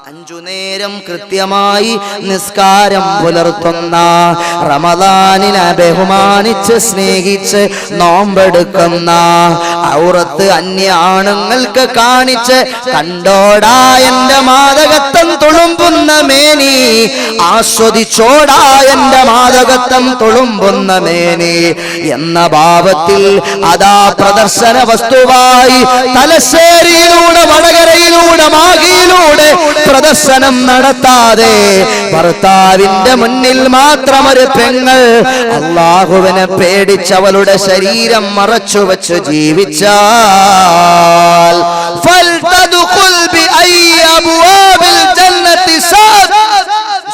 5 നേരം കൃത്യമായി നിസ്കാരം പുലർത്തുന്ന, റമദാനിനെ ബഹുമാനിച്ച് സ്നേഹിച്ച് നോമ്പെടുക്കുന്ന, ഔറത്ത് അന്യ ആണുങ്ങൾക്ക് കാണിച്ച് കണ്ടോടാ എന്റെ മാദകത്വം തുളുമ്പുന്ന മേനി, ആസ്വദിച്ചോടാ എന്റെ മാദകത്വം തുളുമ്പുന്ന മേനി എന്ന ഭാവത്തിൽ അതാ പ്രദർശന വസ്തുവായി തലശ്ശേരിയിലൂടെ, വടകരയിലൂടെ, മാഹിയിലൂടെ പ്രദർശനം നടത്താതെ ഭർത്താവിന്റെ മുന്നിൽ മാത്രം ഒരു പെങ്ങൾ അല്ലാഹുവിനെ പേടിച്ചവളുടെ ശരീരം മറച്ചു വെച്ച് ജീവിച്ചാൽ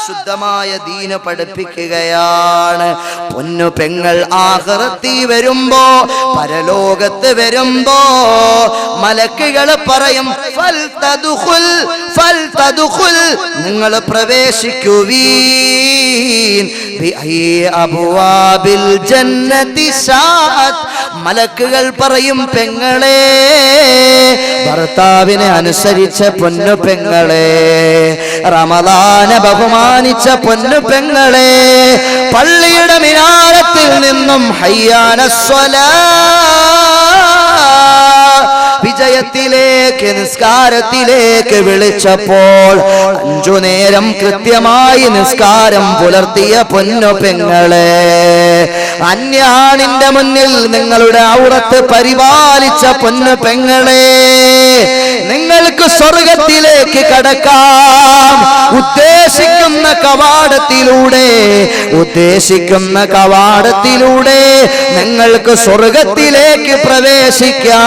ശുദ്ധമായ ദീന് പഠിപ്പിക്കുകയാണ്. പൊന്നു പെങ്ങൾ ആഖിറത്തിൽ വരുമ്പോ, പരലോകത്ത് വരുമ്പോ മലക്കുകൾ പറയും ഫൽതദ്ഖുൽ, നിങ്ങൾ പ്രവേശിക്കുവീൻ, അബ്വാബിൽ ജന്നതി ശാഅത്. മലക്കുകൾ പറയും, പെങ്ങളെ, ഭർത്താവിനെ അനുസരിച്ച പൊന്നു പെങ്ങളെ, റമദാനെ ബഹുമാനിച്ച പൊന്നു പെങ്ങളെ, പള്ളിയുടെ മിനാരത്തിൽ നിന്നും ഹയ്യാനസ്സലാ, വിജയത്തിലേക്ക്, നിസ്കാരത്തിലേക്ക് വിളിച്ചപ്പോൾ 5 നേരം കൃത്യമായി നിസ്കാരം പുലർത്തിയ പൊന്നു പെങ്ങളെ, അന്യാണിന്റെ മുന്നിൽ നിങ്ങളുടെ ഔറത്ത് പരിപാലിച്ച പൊന്നു പെങ്ങളെ, നിങ്ങൾക്ക് സ്വർഗത്തിലേക്ക് കടക്കാം. ഉദ്ദേശിക്കുന്ന കവാടത്തിലൂടെ നിങ്ങൾക്ക് സ്വർഗത്തിലേക്ക് പ്രവേശിക്കാം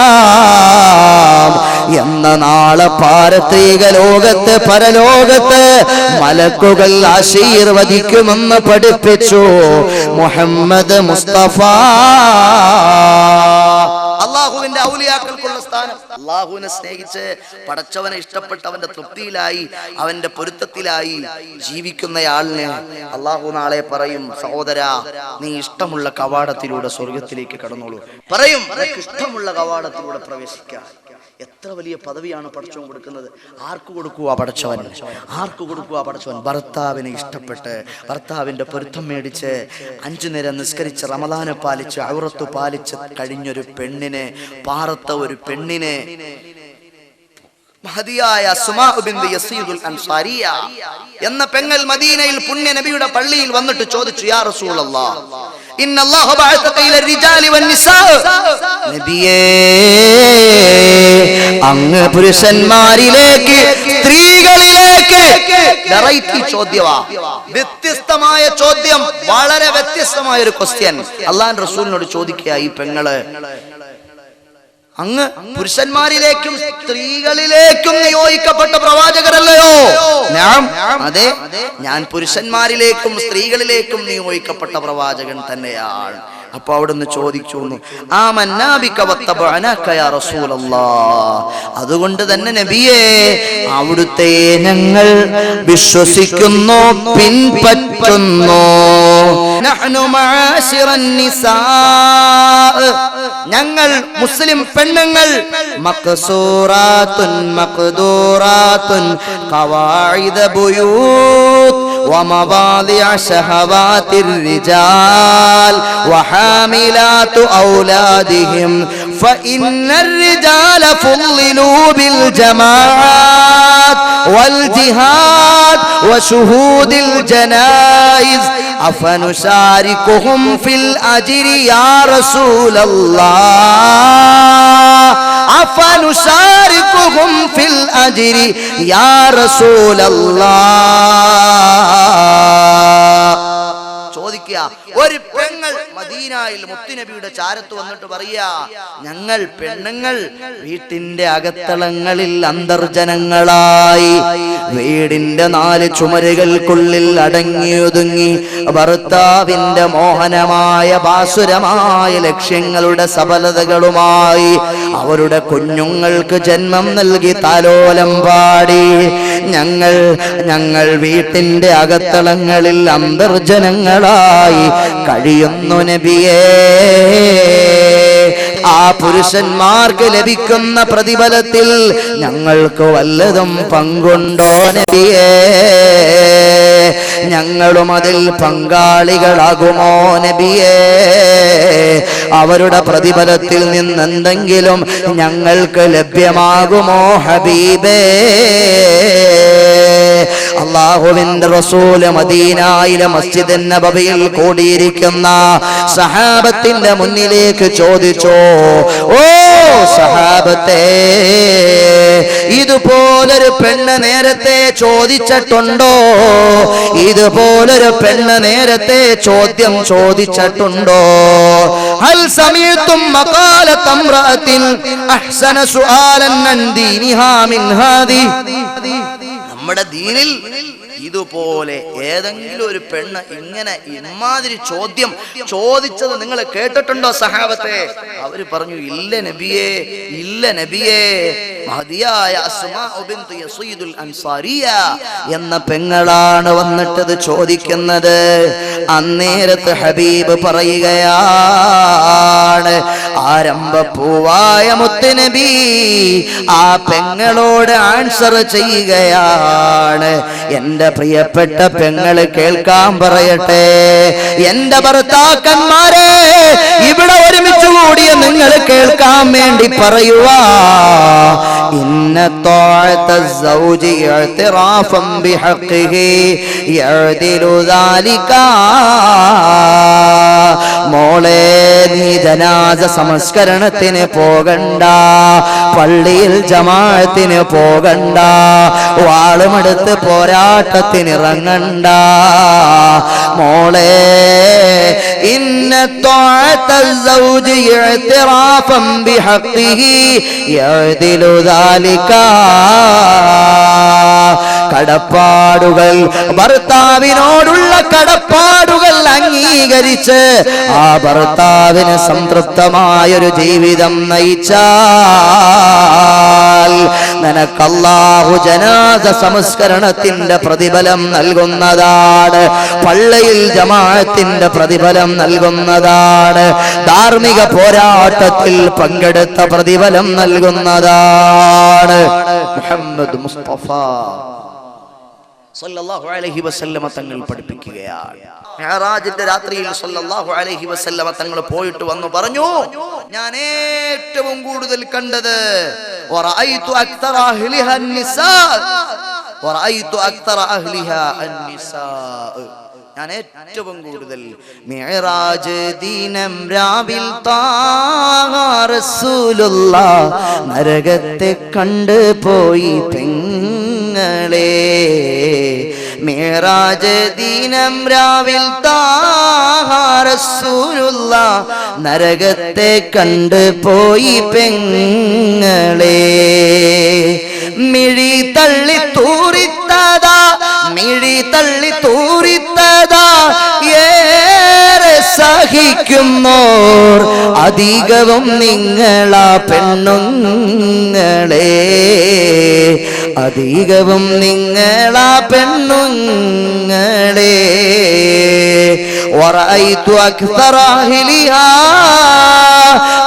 എന്ന നാളെ പാരത്രിക ലോകത്ത്, പരലോകത്ത് മലക്കുകൾ ആശീർവദിക്കുമെന്ന് പഠിപ്പിച്ചു മുഹമ്മദ് മുസ്തഫ. അള്ളാഹുവിന്റെ ഔലിയാക്കൾക്കുള്ള സ്ഥാനം. അള്ളാഹുവിനെ സ്നേഹിച്ച്, പടച്ചവനെ ഇഷ്ടപ്പെട്ടവന്റെ തൃപ്തിയിലായി, അവന്റെ പൊരുത്തത്തിലായി ജീവിക്കുന്നയാളിനെ അള്ളാഹു നാളെ പറയും, സഹോദരാ, നീ ഇഷ്ടമുള്ള കവാടത്തിലൂടെ സ്വർഗത്തിലേക്ക് കടന്നോളൂ. പറയും, ഇഷ്ടമുള്ള കവാടത്തിലൂടെ പ്രവേശിക്കാം. എത്ര വലിയ പദവിയാണ് പടച്ചവൻ കൊടുക്കുന്നത്. ആർക്ക് കൊടുക്കുക പടച്ചവൻ? ഭർത്താവിനെ ഇഷ്ടപ്പെട്ട്, ഭർത്താവിന്റെ പൊരുത്തം മേടിച്ച്, 5 നേരം നിസ്കരിച്ച്, റമദാനെ പാലിച്ച്, ഔറത്ത് പാലിച്ച് കഴിഞ്ഞൊരു പെണ്ണിനെ, പാറത്ത ഒരു പെണ്ണിനെ, മഹദിയായ അസ്മാ ബിൻത് യസീദുൽ അൻസാരിയ എന്ന പെങ്ങൾ മദീനയിൽ പുണ്യ നബിയുടെ പള്ളിയിൽ വന്നിട്ട് ചോദിച്ചു, യാ റസൂലല്ലാഹ്, ഇന്നല്ലാഹു ബഅസക ഇല റിജാലി വന്നിസാ, നബിയേ, അങ്ങ് പുരുഷന്മാരിലേക്ക്, സ്ത്രീകളിലേക്ക്, വെറൈറ്റി ചോദ്യവാ, വ്യത്യസ്തമായ ചോദ്യം, വളരെ വ്യത്യസ്തമായ ഒരു ക്വസ്റ്റ്യൻ അല്ലാഹുവിന്റെ റസൂലിനോട് ചോദിക്കുക ഈ പെങ്ങള്, അങ്ങ് പുരുഷന്മാരിലേക്കും സ്ത്രീകളിലേക്കും നിയോഗിക്കപ്പെട്ട പ്രവാചകരല്ലയോ? അതെ, ഞാൻ പുരുഷന്മാരിലേക്കും സ്ത്രീകളിലേക്കും നിയോഗിക്കപ്പെട്ട പ്രവാചകൻ തന്നെയാണ്. അപ്പൊ അവിടുന്ന് ചോദിച്ചു, അതുകൊണ്ട് തന്നെ നബിയെ, അവിടുത്തെ ഞങ്ങൾ വിശ്വസിക്കുന്നു, പിൻപറ്റുന്നു. ഞങ്ങൾ മുസ്ലിം പെണ്ണുങ്ങൾ മഖ്സൂറാത്തുൻ മഖ്ദൂറാത്തുൻ ഖവാഇദ ബുയൂത്ത് ومواضع شهوات الرجال وحاملات أولادهم فإن الرجال فضلوا بالجماعات والجهاد وشهود الجنائز أفنشاركهم في الأجر يا رسول الله أفنشاركهم في الأجر يا رسول الله. ചോദിക്കുക, ഒരു പെങ്ങൾ മദീനയിൽ മുത്തുനബിയുടെ ചാരത്ത് വന്നിട്ട് പറയാ, ഞങ്ങൾ പെണ്ണുങ്ങൾ വീട്ടിന്റെ അകത്തളങ്ങളിൽ അന്തർജനങ്ങളായി, വീടിന്റെ 4 ചുമരുകൾക്കുള്ളിൽ അടങ്ങിയൊതുങ്ങി, ഭർത്താവിന്റെ മോഹനമായ ഭാസുരമായ ലക്ഷ്യങ്ങളുടെ സഫലതകളുമായി അവരുടെ കുഞ്ഞുങ്ങൾക്ക് ജന്മം നൽകി താലോലം പാടി, ഞങ്ങൾ വീട്ടിന്റെ അകത്തളങ്ങളിൽ അന്തർജനങ്ങളായി കഴിയുന്നു നബിയേ. ആ പുരുഷന്മാർക്ക് ലഭിക്കുന്ന പ്രതിഫലത്തിൽ ഞങ്ങൾക്ക് വല്ലതും പങ്കുണ്ടോ നബിയേ? ഞങ്ങളും അതിൽ പങ്കാളികളാകുമോ നബിയേ? അവരുടെ പ്രതിഫലത്തിൽ നിന്നെന്തെങ്കിലും ഞങ്ങൾക്ക് ലഭ്യമാകുമോ ഹബീബേ? അല്ലാഹുവിന്റെ റസൂൽ മദീനയിലെ മസ്ജിദ് നബവിയിൽ കൂടിയിരിക്കുന്ന സഹാബത്തിന്റെ മുന്നിലേക്ക് ചോദിച്ചു, ഓ സഹാബത്തെ, ഇതുപോലൊരു പെണ്ണ് നേരത്തെ ചോദിച്ചിട്ടുണ്ടോ? ഇതുപോലൊരു പെണ്ണ് നേരത്തെ ചോദ്യം ചോദിച്ചിട്ടുണ്ടോ? ഹൽ സമീഅതും മഖാലത ഇംറഅത്തിൻ അഹ്സന സുആലൻ അൻ ദീനിഹാ മിൻ ഹാദി? നമ്മുടെ ദീനിൽ ഇതുപോലെ ഏതെങ്കിലും ഒരു പെണ്ണ് ഇങ്ങനെ ഇമാതിരി ചോദ്യം ചോദിച്ചത് നിങ്ങൾ കേട്ടിട്ടുണ്ടോ സഹാബത്തെ? അവര് പറഞ്ഞു, ഇല്ല നബിയേ, ഇല്ല നബിയേ. മഹദിയായ അസ്മാ ബിൻത് യസീദുൽ അൻസാരിയ എന്ന പെങ്ങളാണ് വന്നിട്ടത് ചോദിക്കുന്നത്. അന്നേരത്ത് ഹബീബ് പറയുകയാണ്, ആരംഭപ്പൂവായ മുത്തുനബി ആ പെങ്ങളോട് ആൻസർ ചെയ്യുകയാണ്. എന്റെ പ്രിയപ്പെട്ട പെങ്ങള് കേൾക്കാൻ പറയട്ടെ, എന്റെ ഭർത്താക്കന്മാരെ ഇവിടെ ഒരുമിച്ച് കൂടിയ നിങ്ങൾ കേൾക്കാൻ വേണ്ടി പറയുവാ, ഇന്ന ത്വാഅത സൗജി ഇഅ്തിറാഫൻ ബിഹഖിഹി യഅദിലു ദാലിക. മോളെ, നീ ജനാസ സംസ്കരണത്തിന് പോകണ്ട, പള്ളിയിൽ ജമാഅത്തിന് പോകണ്ട, വാളുമെടുത്ത് പോരാട്ടത്തിന് ഇറങ്ങണ്ട. മോളെ, ഇന്ന ത്വാഅത സൗജി ഇഅ്തിറാഫൻ ബിഹഖിഹി യഅദിലു ദാലിക. കടപ്പാടുകൾ, ഭർത്താവിനോടുള്ള കടപ്പാടുകൾ അംഗീകരിച്ച് ആ ഭർത്താവിന് സംതൃപ്തമായൊരു ജീവിതം നയിച്ചാൽ നിനക്ക് അല്ലാഹു ജനാസ സംസ്കരണത്തിന്റെ പ്രതിഫലം നൽകുന്നതാണ്, പള്ളിയിൽ ജമാഅത്തിന്റെ പ്രതിഫലം നൽകുന്നതാണ്, ധാർമ്മിക പോരാട്ടത്തിൽ പങ്കെടുത്ത പ്രതിഫലം നൽകുന്നതാണ്. മുഹമ്മദ് മുസ്തഫ സല്ലല്ലാഹു അലൈഹി വസല്ലമ തങ്ങൾ പഠിപ്പിക്കുകയാണ്. മിഅ്റാജിന്റെ രാത്രിയിൽ സല്ലല്ലാഹു അലൈഹി വസല്ലമ തങ്ങൾ പോയിട്ട് വന്നു പറഞ്ഞു, ഞാൻ ഏറ്റവും കൂടുതൽ കണ്ടത് വറഅയ്തു അക്തറ അഹ്ലിഹാ അൻ-നിസാ, വറഅയ്തു അക്തറ അഹ്ലിഹാ അൻ-നിസാ. ഞാൻ ഏറ്റവും കൂടുതൽ മിഅ്റാജ് ദിനം രാവിൽ താഹ റസൂലുള്ളാഹ് നരകത്തെ കണ്ടു പോയി പെങ്ങളെ. മിഅ്റാജ് ദിനം രാവിൽ താഹ റസൂലുള്ളാഹ് നരകത്തെ കണ്ടു പോയി പെങ്ങളെ. മിഴി തള്ളി തൂറിത്തതാ, മിഴി തള്ളി തൂറിത്തതാ, ഏറെ സഹിക്കുന്നോർ അധികവും നിങ്ങളാ പെണ്ണുങ്ങളെ, അധികവും നിങ്ങളാ പെണ്ണുങ്ങളെ. വറഅയ്തു അക്തറ അഹ്ലിഹാ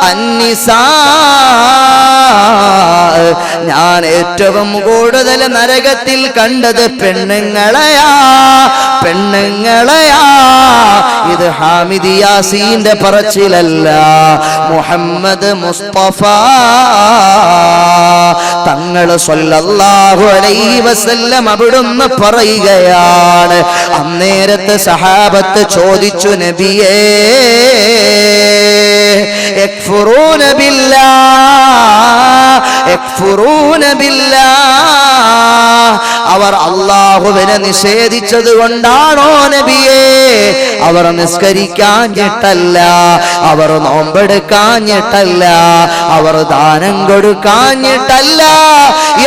അൻ-നിസാ. ഞാൻ ഏറ്റവും കൂടുതൽ നരകത്തിൽ കണ്ടത് പെണ്ണുങ്ങളെയാ, പെണ്ണുങ്ങളെയാ. ഇത് ഹാമിദ് യാസീന്റെ പറച്ചിലല്ല, മുഹമ്മദ് മുസ്തഫ തങ്ങൾ സ്വല്ലല്ലാഹു അലൈഹി വസല്ലം അവിടുന്ന് പറയുകയാണ്. അന്നേരത്തെ സഹാബത്ത് ചോദിച്ചു, നബിയേ, യക്ഫുറൂന ബില്ലാഹ്, യക്ഫുറൂന ബില്ലാഹ്. അവർ അല്ലാഹുവിനെ നിഷേധിച്ചത് കൊണ്ടാണോ നബിയേ? അവർ നിസ്കരിക്കാഞ്ഞിട്ടല്ല, അവർ നോമ്പെടുക്കാഞ്ഞിട്ടല്ല, അവർ ദാനം കൊടുക്കാഞ്ഞിട്ടല്ല.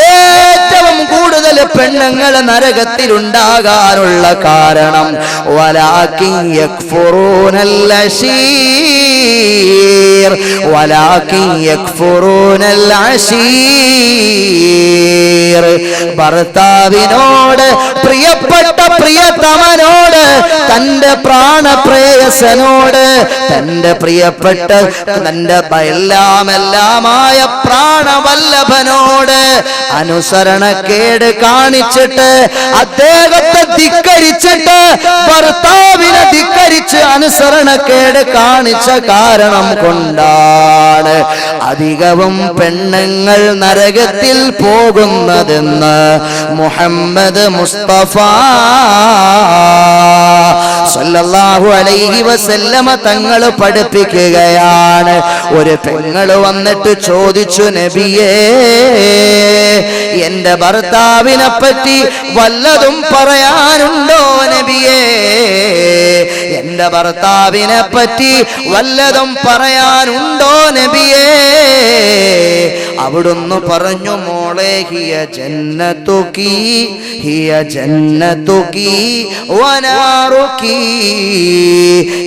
ഏറ്റവും കൂടുതൽ പെണ്ണുങ്ങൾ നരകത്തിൽ ഉണ്ടാകാനുള്ള കാരണം വലാകിൻ യക്ഫുറൂനൽ അശീർ, വലാകിൻ യക്ഫുറൂനൽ അശീർ. ഭർത്താവിനോട് പ്രിയപ്പെട്ട പ്രിയതമനോട്, തന്റെ പ്രാണപ്രേയസനോട്, തന്റെ പ്രിയപ്പെട്ട തന്റെ എല്ലാമായ പ്രാണവല്ലഭനോട് അനുസരണക്കേട് കാണിച്ചിട്ട്, അദ്ദേഹത്തെ ധിക്കരിച്ചിട്ട്, ഭർത്താവിനെ ധിക്കരിച്ച് അനുസരണക്കേട് കാണിച്ച കാരണം കൊണ്ടാണ് അധികവും പെണ്ണുങ്ങൾ നരകത്തിൽ പോകുന്നതെന്ന് മുഹമ്മദ് മുസ്തഫ സല്ലല്ലാഹു അലൈഹി വസല്ലമ തങ്ങൾ പഠിപ്പിക്കുകയാണ്. ഒരു പെങ്ങള് വന്നിട്ട് ചോദിച്ചു, നബിയേ, എന്റെ ഭർത്താവിനെ പറ്റി വല്ലതും പറയാനുണ്ടോ നബിയേ? എന്റെ ഭർത്താവിനെ പറ്റി വല്ലതും പറയാനുണ്ടോ നബിയേ? അവിടുന്ന് പറഞ്ഞു, മോളെ, ഹിയ ജന്നതുകി, ഹിയ ജന്നതുകി വനാറുകി,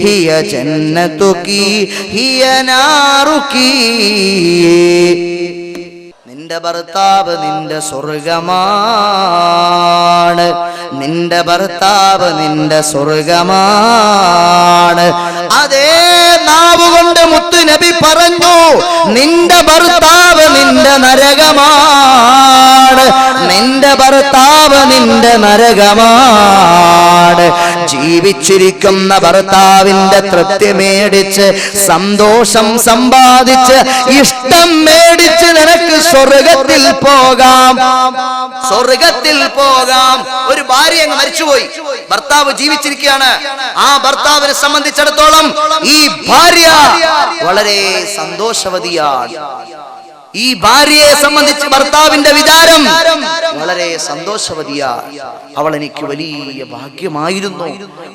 ഹിയ ജന്നതുകി, ഹിയ നാറുകി. നിന്റെ ഭർത്താവ് നിന്റെ സ്വർഗമാണ്, നിന്റെ ഭർത്താവ് നിന്റെ സ്വർഗമാണ്. അതേ നാവുകൊണ്ട് മുത്തു നബി പറഞ്ഞു, നിന്റെ ഭർത്താവ് നിന്റെ നരകമാണ്, നിന്റെ ഭർത്താവ് നിന്റെ നരകമാണ്. ജീവിച്ചിരിക്കുന്ന ഭർത്താവിന്റെ തൃപ്തി മേടിച്ച്, സന്തോഷം സമ്പാദിച്ച്, ഇഷ്ടം മേടിച്ച് നിനക്ക് സ്വർഗത്തിൽ പോകാം, സ്വർഗത്തിൽ പോകാം. ഒരു ഭാര്യ അങ്ങ് മരിച്ചുപോയി, ഭർത്താവ് ജീവിച്ചിരിക്കുകയാണ്. ആ ഭർത്താവിനെ സംബന്ധിച്ചിടത്തോളം ഈ ഭാര്യ വളരെ സന്തോഷവതിയാണ്. ഈ ഭാര്യയെ സംബന്ധിച്ച് ഭർത്താവിന്റെ വിചാരം വളരെ സന്തോഷവതിയാ. അവൾ എനിക്ക് വലിയ ഭാഗ്യമായിരുന്നു,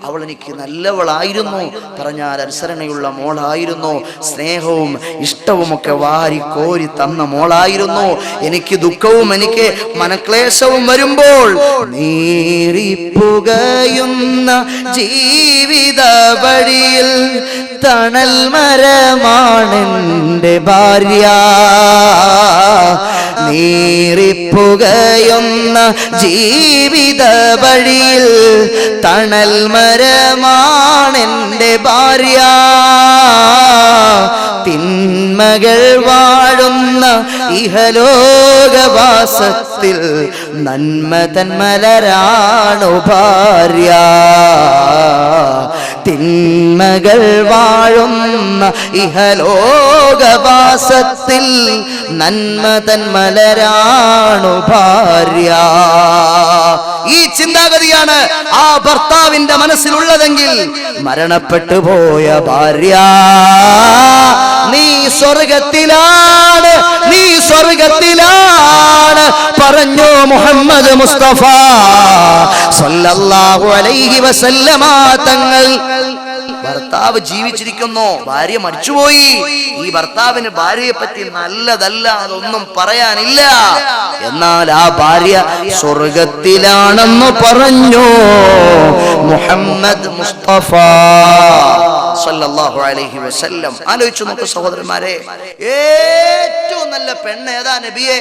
അവൾ എനിക്ക് നല്ലവളായിരുന്നു, പറഞ്ഞാൽ അനുസരണയുള്ള മോളായിരുന്നു, സ്നേഹവും ഇഷ്ടവും ഒക്കെ വാരിക്കോരി തന്ന മോളായിരുന്നു. എനിക്ക് ദുഃഖവും എനിക്ക് മനക്ലേശവും വരുമ്പോൾ നീറിപ്പുകയുന്ന ജീവിത വഴിയിൽ തണൽ മരമാണെന്റെ ഭാര്യ. നീറിപ്പുകയുന്ന ജീവിത വഴിയിൽ തണൽ മരമാണെന്റെ ഭാര്യ. തിന്മകൾ വാഴുന്ന ഇഹലോകവാസത്തിൽ നന്മ തന്മലരാണു ഭാര്യ. തിന്മകൾ വാഴുന്ന ഇഹലോകവാസത്തിൽ നന്മ തന്മലരാണു ഭാര്യ. ഈ ചിന്താഗതിയാണ് ആ ഭർത്താവിന്റെ മനസ്സിലുള്ളതെങ്കിൽ മരണപ്പെട്ടു പോയ ഭാര്യ, നീ സ്വർഗത്തിലാണ്, നീ സ്വർഗത്തിലാണ് പറഞ്ഞു മുഹമ്മദ് മുസ്തഫ സല്ലല്ലാഹു അലൈഹി വസല്ലമ തങ്ങൾ. ഭർത്താവ് ജീവിച്ചിരിക്കുന്നു, ഭാര്യ മരിച്ചുപോയി. ഈ ഭർത്താവിന് ഭാര്യയെ പറ്റി നല്ലതല്ല അതൊന്നും പറയാനില്ല. എന്നാൽ ആ ഭാര്യ സ്വർഗത്തിലാണെന്ന് പറഞ്ഞു മുഹമ്മദ് മുസ്തഫ സല്ലല്ലാഹു അലൈഹി വസല്ലം. ആലോചിച്ചു നോക്കൂ സഹോദരന്മാരെ, ഏറ്റവും നല്ല പെണ്ണ് ഏതാ നബിയെ?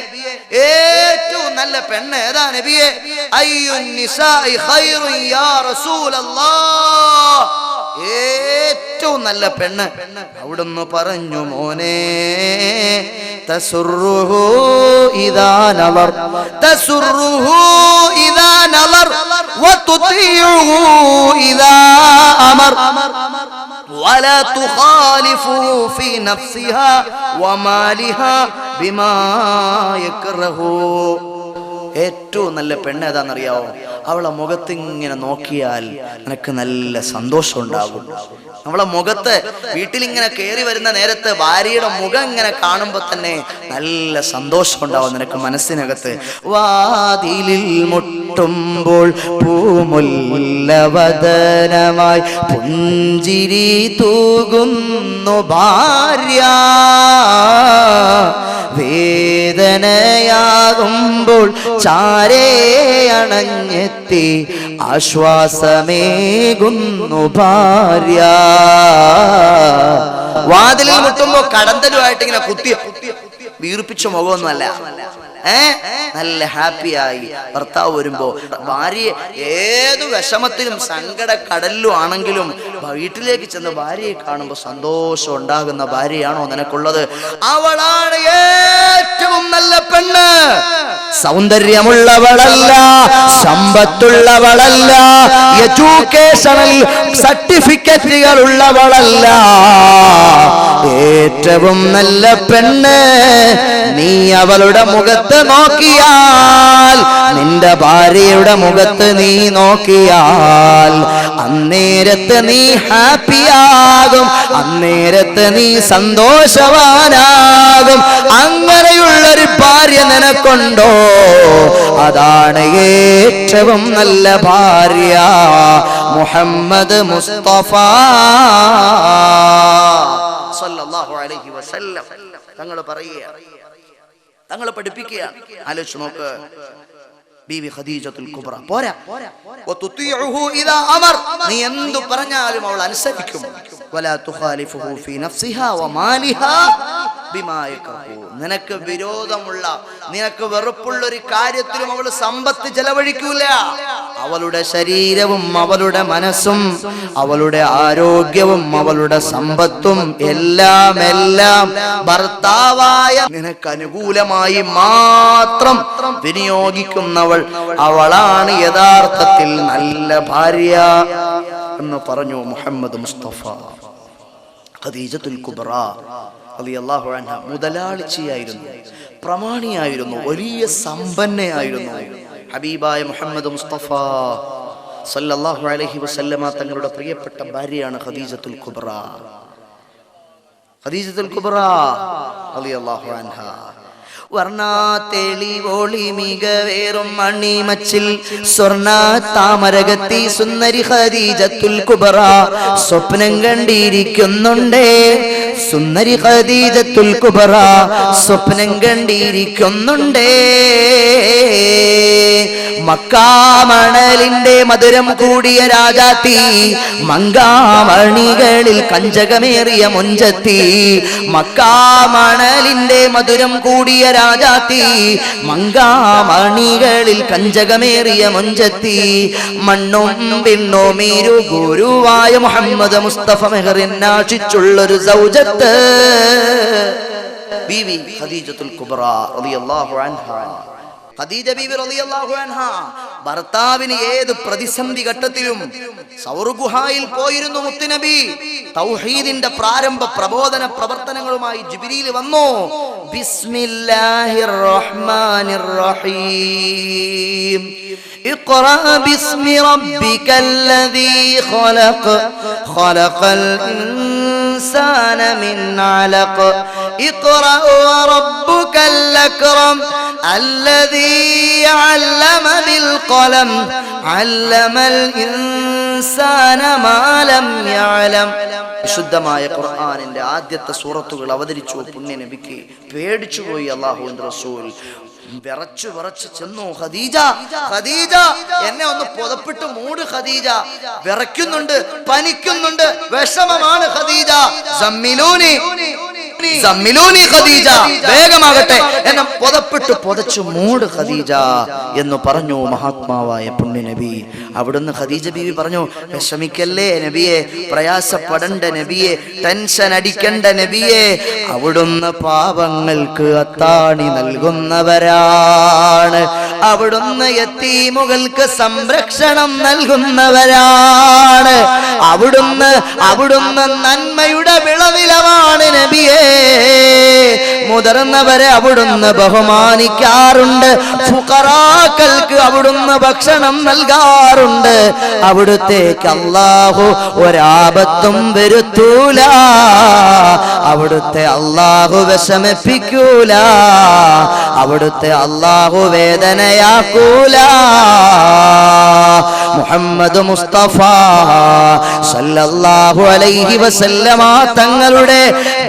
ഏറ്റവും നല്ല പെണ്ണ് ഏതാ നബിയെ? അയ്യുൻ നിസാഇ ഖൈറുൻ യാ റസൂലല്ലാഹ്. ഏറ്റവും നല്ല പെണ്ണ് അവിടുന്ന് പറഞ്ഞു, മോനെ, തസുറുഹു ഇദാ നളർ, തസുറുഹു ഇദാ നളർ വതുതിഉഹു ഇദാ അമർ വലാ തുഖാലിഫു ഫീ നഫ്സിഹാ വമാലിഹാ ബിമാ യക്റഹു. ഏറ്റവും നല്ല പെണ്ണ് ഏതാണെന്നറിയാവോ? അവളെ മുഖത്തിങ്ങനെ നോക്കിയാൽ നിനക്ക് നല്ല സന്തോഷം ഉണ്ടാകും. അവളെ മുഖത്ത് വീട്ടിലിങ്ങനെ കയറി വരുന്ന നേരത്ത് ഭാര്യയുടെ മുഖം ഇങ്ങനെ കാണുമ്പോൾ തന്നെ നല്ല സന്തോഷം ഉണ്ടാവും നിനക്ക് മനസ്സിനകത്ത്. വാതിലിൽ മുട്ടുമ്പോൾ പൂമുല്ലവദനമായി പുഞ്ചിരി തൂകുന്നു ഭാര്യ. വേദനയാകുമ്പോൾ ചാരേ അണഞ്ഞെത്തി ആശ്വാസമേകുന്നു ഭാര്യ. വാതിലിൽ മുട്ടുമ്പോ കടന്തലുമായിട്ട് ഇങ്ങനെ കുത്തി വീർപ്പിച്ച മുഖമൊന്നുമല്ല, നല്ല ഹാപ്പിയായി ഭർത്താവ് വരുമ്പോ ഭാര്യയെ ഏതു വിഷമത്തിലും സങ്കട കടലിലും ആണെങ്കിലും വീട്ടിലേക്ക് ചെന്ന് ഭാര്യയെ കാണുമ്പോ സന്തോഷം ഉണ്ടാകുന്ന ഭാര്യയാണോ നിനക്കുള്ളത്? അവളാണ് ഏറ്റവും നല്ല പെണ്ണ്. സൗന്ദര്യമുള്ളവളല്ല, സമ്പത്തുള്ളവളല്ല, എഡ്യൂക്കേഷണൽ സർട്ടിഫിക്കറ്റുകൾ ഉള്ളവളല്ല. ഏറ്റവും നല്ല പെണ്ണ് നീ അവളുടെ മുഖത്ത് നോക്കിയാൽ, നിന്റെ ഭാര്യയുടെ മുഖത്ത് നീ നോക്കിയാൽ അന്നേരത്ത് നീ ഹാപ്പിയാകും, അന്നേരത്ത് നീ സന്തോഷവാനാകും. അങ്ങനെയുള്ളൊരു ഭാര്യ നിനക്കുണ്ടോ? അതാണ് ഏറ്റവും നല്ല ഭാര്യ. മുഹമ്മദ് മുസ്തഫ സല്ലല്ലാഹു അലൈഹി വസല്ലം തങ്ങൾ പറയുക, തങ്ങൾ പഠിപ്പിക്കുക. ആലോചിച്ച് നോക്ക്, ബീവി ഖദീജത്തുൽ കുബ്ര പോരാ, വതുതിഉഹു ഇദാ അമർ, നീ എന്തു പറഞ്ഞാലും അവൾ അനുസരിക്കും. വലാ തുഖാലിഫുഹു ഫീ നഫ്സിഹാ വമാലിഹാ ബിമാ യക്റഹു, നിനക്ക് വിരോധമുള്ള, നിനക്ക് വെറുപ്പുള്ള ഒരു കാര്യത്തിലും അവൾ സമ്പത്ത് ചെലവഴിക്കൂല. അവളുടെ ശരീരവും അവളുടെ മനസ്സും അവളുടെ ആരോഗ്യവും അവളുടെ സമ്പത്തും എല്ലാം ഭർത്താവായ നിനക്ക് അനുകൂലമായി മാത്രം വിനിയോഗിക്കുന്നവൾ, അവളാണ് യഥാർത്ഥത്തിൽ നല്ല ഭാര്യ എന്ന് പറഞ്ഞു മുഹമ്മദ് മുസ്തഫ. ഖദീജത്തുൽ കുബ്ര റളിയല്ലാഹു അൻഹ മുതലാളിച്ചിയായിരുന്നു, പ്രമാണിയായിരുന്നു, വലിയ സമ്പന്നയായിരുന്നു. ഹബീബായ മുഹമ്മദ് മുസ്തഫ സല്ലല്ലാഹു അലൈഹി വസല്ലമ തങ്ങളുടെ പ്രിയപ്പെട്ട ഭാര്യയാണ് ഖദീജത്തുൽ കുബ്ര. ഖദീജത്തുൽ കുബ്ര റളിയല്ലാഹു അൻഹ വർണ്ണ തെളിവോളി മികവേറും മണിമച്ചിൽ സ്വർണ്ണ താമരകത്തി സുന്ദരി ഖദീജത്തുൽ കുബ്ര സ്വപ്നം കണ്ടിരിക്കുന്നുണ്ടേ. സുന്ദരി ഖദീജത്തുൽ കുബ്ര സ്വപ്നം കണ്ടിരിക്കുന്നുണ്ടേ. മക്കാമണലിന്റെ മധുരം കൂടിയ രാജാത്തി, മങ്കാമണികളിൽ കഞ്ചകമേറിയ മുഞ്ചത്തി. മക്കാമണലിന്റെ മധുരം കൂടിയ രാജാത്തി, മങ്കാമണികളിൽ കഞ്ചകമേറിയ മുഞ്ചത്തി. മണ്ണും പിണ്ണും ഇരു ഗുരുവായ മുഹമ്മദ് മുസ്തഫ മെഹറിനാശിച്ചുള്ളൊരു സൗജത്ത് ബീവി ഖദീജത്തുൽ കുബ്ര റളിയല്ലാഹു അൻഹാ. ഖദീജ ബീവി റളിയല്ലാഹു അൻഹാ ഭർത്താവിന് ഏത് പ്രതിസന്ധി ഘട്ടത്തിലും സൗർഗുഹായിൽ പോയിരുന്നു മുത്തുനബി. തൗഹീദിന്റെ പ്രാരംഭ പ്രബോധന പ്രവർത്തനങ്ങളുമായി ജിബ്രീൽ വന്നു. ബിസ്മില്ലാഹിർ റഹ്മാനിർ റഹീം ഇഖ്റാ ബിസ്മി റബ്ബിക്കല്ലദീ ഖലഖ് ഖലഖൽ ഇൻസാന മിൻ അലഖ് ഇഖ്റാ വറബ്ബുകൽ അക്രം الذي علم بالقلم علم الإنسان ما لم يعلم. വിശുദ്ധമായ ഖുർആനിന്റെ ആദ്യത്തെ സൂറത്തുകൾ അവതരിച്ചു പുണ്യ നബിക്ക്. പേടിച്ചുപോയി അല്ലാഹുവിന്റെ റസൂൽ. വിറച്ചു ചെന്നു. ഖദീജ, ഖദീജ എന്നെ ഒന്ന് പുതപ്പിട്ട് മൂട് ഖദീജ, വിറയ്ക്കുന്നുണ്ട്, പനിക്കുന്നുണ്ട്, വിഷമമാണ് ഖദീജ. സമ്മിലൂനി ഖദീജ, വേഗമാകട്ടെ എന്നെ പുതച്ചു മൂട് ഖദീജ എന്ന് പറഞ്ഞു മഹാത്മാവായ പുണ്യ നബി. അവിടുന്ന് ഖദീജ ബീവി പറഞ്ഞു, വിഷമിക്കല്ലേ നബിയെ, പ്രയാസപ്പെടണ്ട നബിയെ, ടെൻഷൻ അടിക്കണ്ട നബിയെ. അവിടുന്ന് പാവങ്ങൾക്ക് അത്താണി നൽകുന്നവരാണ്, അവിടുന്ന് യതീമുകൾക്ക് സംരക്ഷണം നൽകുന്നവരാണ്, അവിടുന്ന് നന്മയുടെ വിളവിലമാണ് നബിയെ. മുതിർന്നവരെ അവിടുന്ന് ബഹുമാനിക്കാറുണ്ട്, ഫുഖറാക്കൾക്ക് അവിടുന്ന് ഭക്ഷണം നൽകാറുണ്ട്. അവിടുത്തേക്ക് അല്ലാഹു ഒരാപത്തും വരുത്തൂല, അവിടുത്തെ അല്ലാഹു വിഷമിപ്പിക്കൂല, അവിടുത്തെ അല്ലാഹു വേദനയാക്കൂല. മുഹമ്മദ് മുസ്തഫ സല്ലല്ലാഹു അലൈഹി വസല്ലമ തങ്ങളുടെ